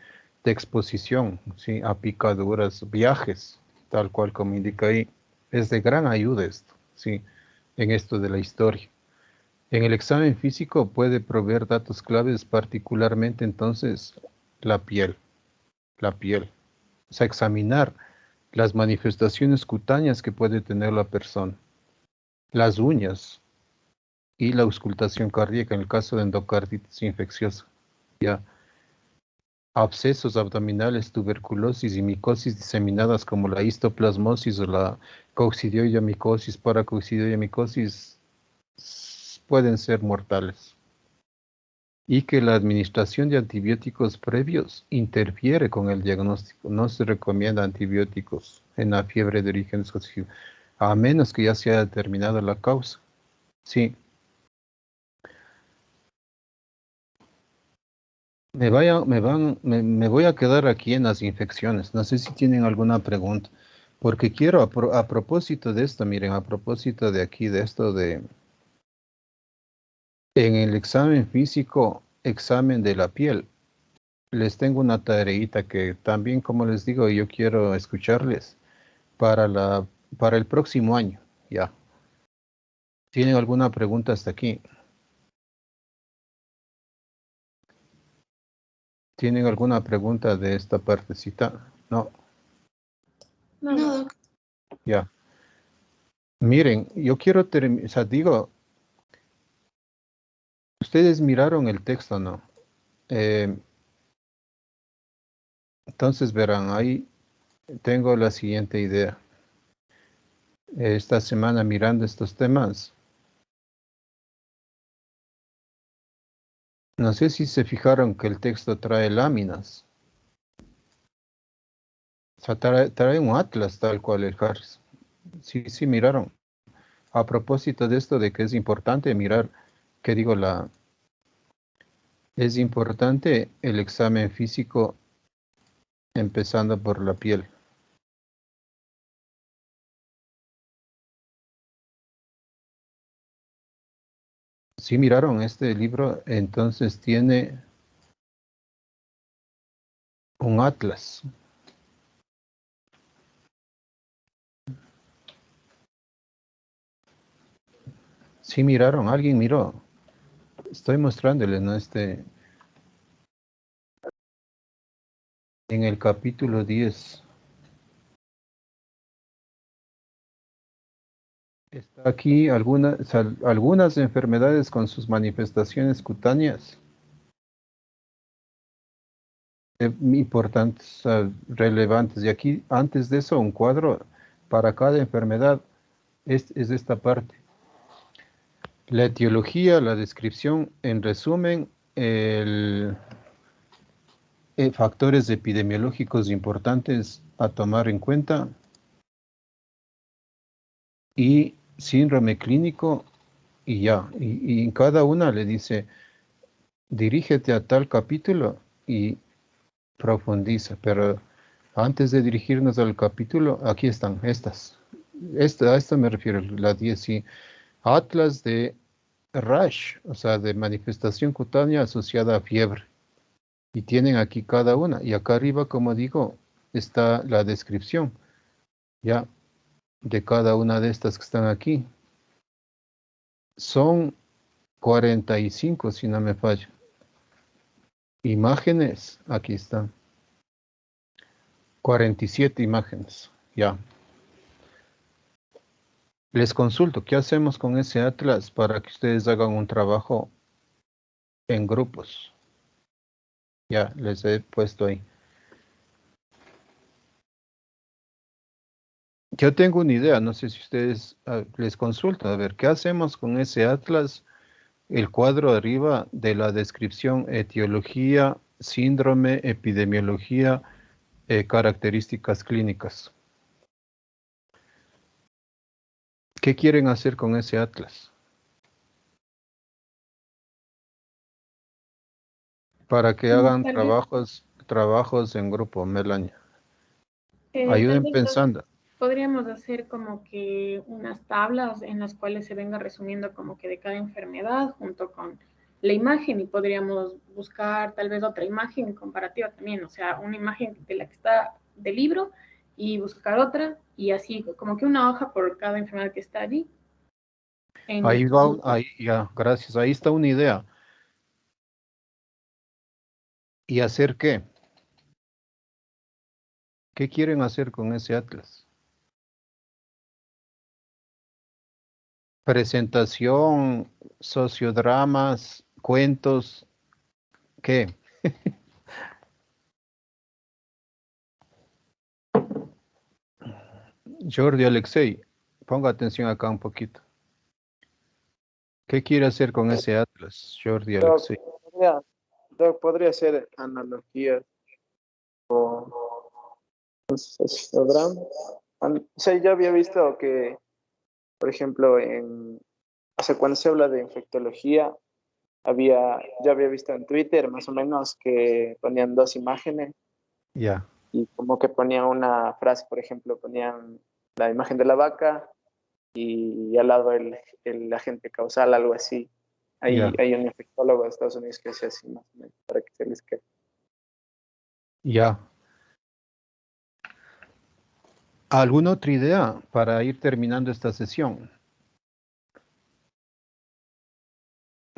exposición, ¿sí? A picaduras, viajes, tal cual como indica ahí. Es de gran ayuda esto, ¿sí? En esto de la historia. En el examen físico puede proveer datos claves, particularmente entonces la piel. O sea, examinar las manifestaciones cutáneas que puede tener la persona, las uñas y la auscultación cardíaca en el caso de endocarditis infecciosa. Ya. Abscesos abdominales, tuberculosis y micosis diseminadas como la histoplasmosis o la coccidioidomicosis, paracoccidioidomicosis pueden ser mortales. Y que la administración de antibióticos previos interfiere con el diagnóstico. No se recomienda antibióticos en la fiebre de origen desconocido, a menos que ya se haya determinado la causa. Sí. Me voy a quedar aquí en las infecciones. No sé si tienen alguna pregunta. Porque quiero, a propósito de esto, miren, a propósito de aquí, de esto de, en el examen físico, examen de la piel, les tengo una tareita que también, como les digo, yo quiero escucharles para el próximo año, ya. ¿Tienen alguna pregunta hasta aquí? ¿Tienen alguna pregunta de esta partecita? No, No, doc. ya. Miren, yo quiero terminar, o sea, digo, ustedes miraron el texto, ¿no? Entonces verán, ahí tengo la siguiente idea. Esta semana mirando estos temas, no sé si se fijaron que el texto trae láminas. O sea, trae un atlas tal cual el Harris. Sí, sí, miraron. A propósito de esto de que es importante mirar, ¿qué digo? Es importante el examen físico empezando por la piel. Sí, miraron este libro, entonces tiene un atlas. Sí, miraron, alguien miró. Estoy mostrándoles, ¿no? En el capítulo 10. Está aquí algunas enfermedades con sus manifestaciones cutáneas importantes, relevantes. Y aquí, antes de eso, un cuadro para cada enfermedad es esta parte. La etiología, la descripción, en resumen, factores epidemiológicos importantes a tomar en cuenta y síndrome clínico y ya. Y en cada una le dice, dirígete a tal capítulo y profundiza, pero antes de dirigirnos al capítulo, aquí están estas. A esto me refiero, la 10, sí. Atlas de rash, o sea, de manifestación cutánea asociada a fiebre. Y tienen aquí cada una. Y acá arriba, como digo, está la descripción, ya, de cada una de estas que están aquí. Son 45, si no me falla. Imágenes, aquí están. 47 imágenes, ya. Les consulto, ¿qué hacemos con ese atlas para que ustedes hagan un trabajo en grupos? Ya, les he puesto ahí. Yo tengo una idea, no sé si ustedes les consulto. A ver, ¿qué hacemos con ese atlas? El cuadro arriba de la descripción, etiología, síndrome, epidemiología, características clínicas. ¿Qué quieren hacer con ese atlas? Para que hagan Tal vez, trabajos en grupo, Melania. tal Ayuden vez pensando. podríamos hacer como que unas tablas en las cuales se venga resumiendo como que de cada enfermedad junto con la imagen y podríamos buscar tal vez otra imagen comparativa también, o sea, una imagen de la que está del libro y buscar otra y así como que una hoja por cada enfermedad que está allí. Ahí va, ahí, ya, gracias. Ahí está una idea. ¿Y hacer qué? ¿Qué quieren hacer con ese atlas? Presentación, sociodramas, cuentos, ¿qué? Jordi Alexei, ponga atención acá un poquito. ¿Qué quiere hacer con ese atlas, Jordi Doc, Alexei? podría ser analogías o histogramas. O sea, yo había visto que, por ejemplo, o sea, cuando se habla de infectología, yo había visto en Twitter más o menos que ponían 2 imágenes Ya. y como que ponían una frase, por ejemplo, ponían la imagen de la vaca y al lado el agente causal, algo así. Ya. Hay un infectólogo de Estados Unidos que hace así más o menos para que se les quede. Ya. ¿Alguna otra idea para ir terminando esta sesión?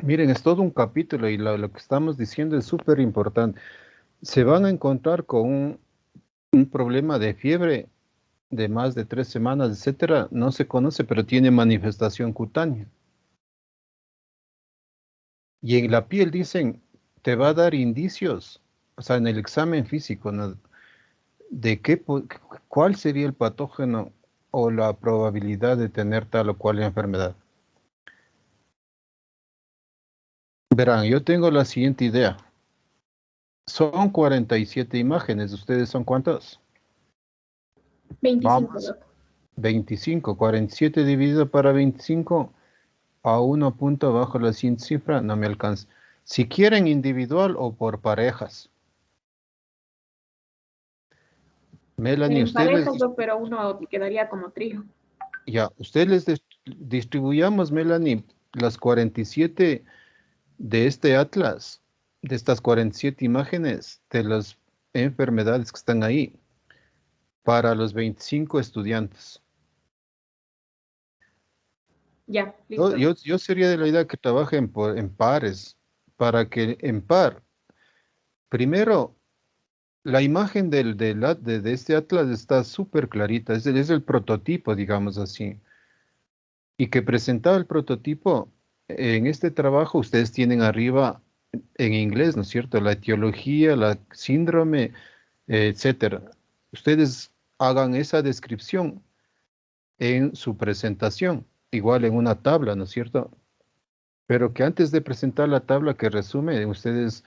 Miren, es todo un capítulo y lo que estamos diciendo es súper importante. Se van a encontrar con un problema de fiebre de más de 3 semanas, etcétera. No se conoce, pero tiene manifestación cutánea. Y en la piel dicen, te va a dar indicios, o sea, en el examen físico, ¿no? De cuál sería el patógeno o la probabilidad de tener tal o cual enfermedad. Verán, yo tengo la siguiente idea. Son 47 imágenes. ¿Ustedes son cuántos? 25, Vamos. Doc. 25. 47 dividido para 25 a 1 punto bajo la siguiente cifra no me alcanza. Si quieren individual o por parejas. Melanie, En parejas, Doc, pero uno quedaría como trío. ya, ustedes les distribuyamos, Melanie, las 47 de este atlas, de estas 47 imágenes de las enfermedades que están ahí, para los 25 estudiantes. Ya, listo. Yo sería de la idea que trabajen en pares, para que en par, primero, la imagen de este atlas está súper clarita, es el prototipo, digamos así. Y que presentaba el prototipo, en este trabajo ustedes tienen arriba en inglés, ¿no es cierto? La etiología, la síndrome, etcétera. Ustedes hagan esa descripción en su presentación, igual en una tabla, ¿no es cierto? Pero que antes de presentar la tabla que resume, ustedes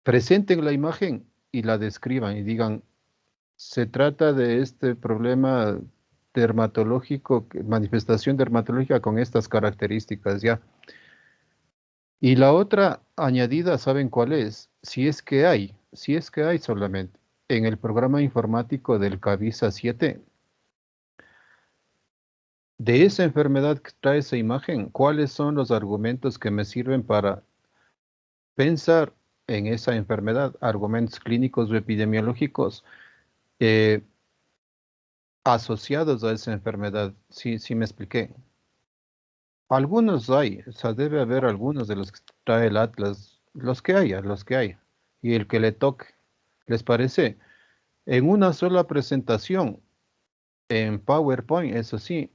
presenten la imagen y la describan y digan, se trata de este problema dermatológico, manifestación dermatológica con estas características, ya. Y la otra añadida, ¿saben cuál es? Si es que hay solamente en el programa informático del Cavisa 7, de esa enfermedad que trae esa imagen, ¿cuáles son los argumentos que me sirven para pensar en esa enfermedad? Argumentos clínicos o epidemiológicos eh, asociados a esa enfermedad. Sí, sí me expliqué. Algunos hay, o sea, debe haber algunos de los que trae el Atlas, los que haya, y el que le toque. ¿Les parece? En una sola presentación, en PowerPoint, eso sí,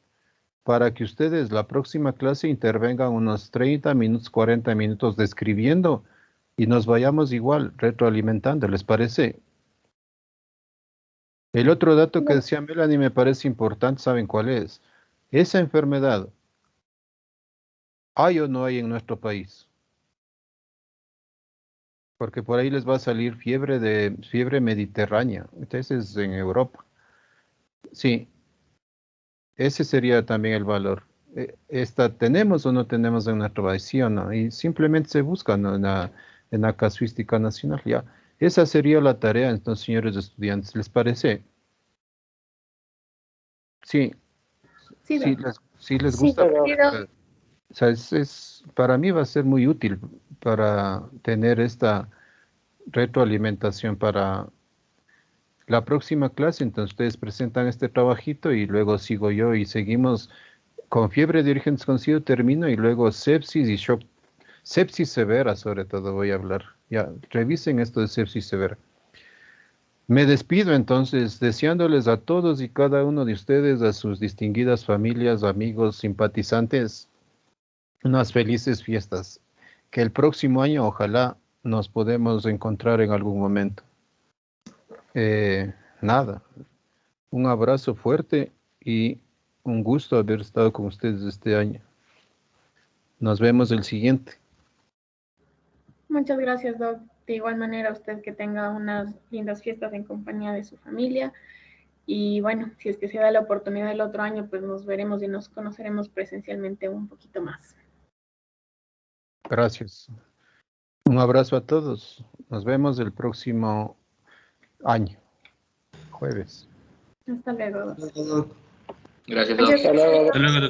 para que ustedes la próxima clase intervengan unos 30 minutos, 40 minutos describiendo y nos vayamos igual retroalimentando, ¿les parece? El otro dato que decía Melanie me parece importante, ¿saben cuál es? Esa enfermedad, ¿hay o no hay en nuestro país? Porque por ahí les va a salir fiebre mediterránea, entonces es en Europa. Sí, ese sería también el valor. Esta tenemos o no tenemos en nuestro país, sí o no, y simplemente se busca, ¿no? En la casuística nacional, ya. Esa sería la tarea, entonces, señores estudiantes, ¿les parece? Sí, Sí, Doc. sí les Sí, gusta. Pero, O sea, para mí va a ser muy útil para tener esta retroalimentación para la próxima clase. Entonces ustedes presentan este trabajito y luego sigo yo y seguimos con fiebre de origen desconocido, termino y luego sepsis y shock. Sepsis severa sobre todo voy a hablar. Ya, revisen esto de sepsis severa. Me despido entonces deseándoles a todos y cada uno de ustedes, a sus distinguidas familias, amigos, simpatizantes, unas felices fiestas. Que el próximo año ojalá nos podemos encontrar en algún momento. Nada, un abrazo fuerte y un gusto haber estado con ustedes este año. Nos vemos el siguiente. Muchas gracias, Doc. De igual manera, usted que tenga unas lindas fiestas en compañía de su familia. Y bueno, si es que se da la oportunidad el otro año, pues nos veremos y nos conoceremos presencialmente un poquito más. Gracias. Un abrazo a todos. Nos vemos el próximo año, jueves. Hasta luego. Gracias, Adiós. Doc. Hasta luego. Hasta luego, doctor.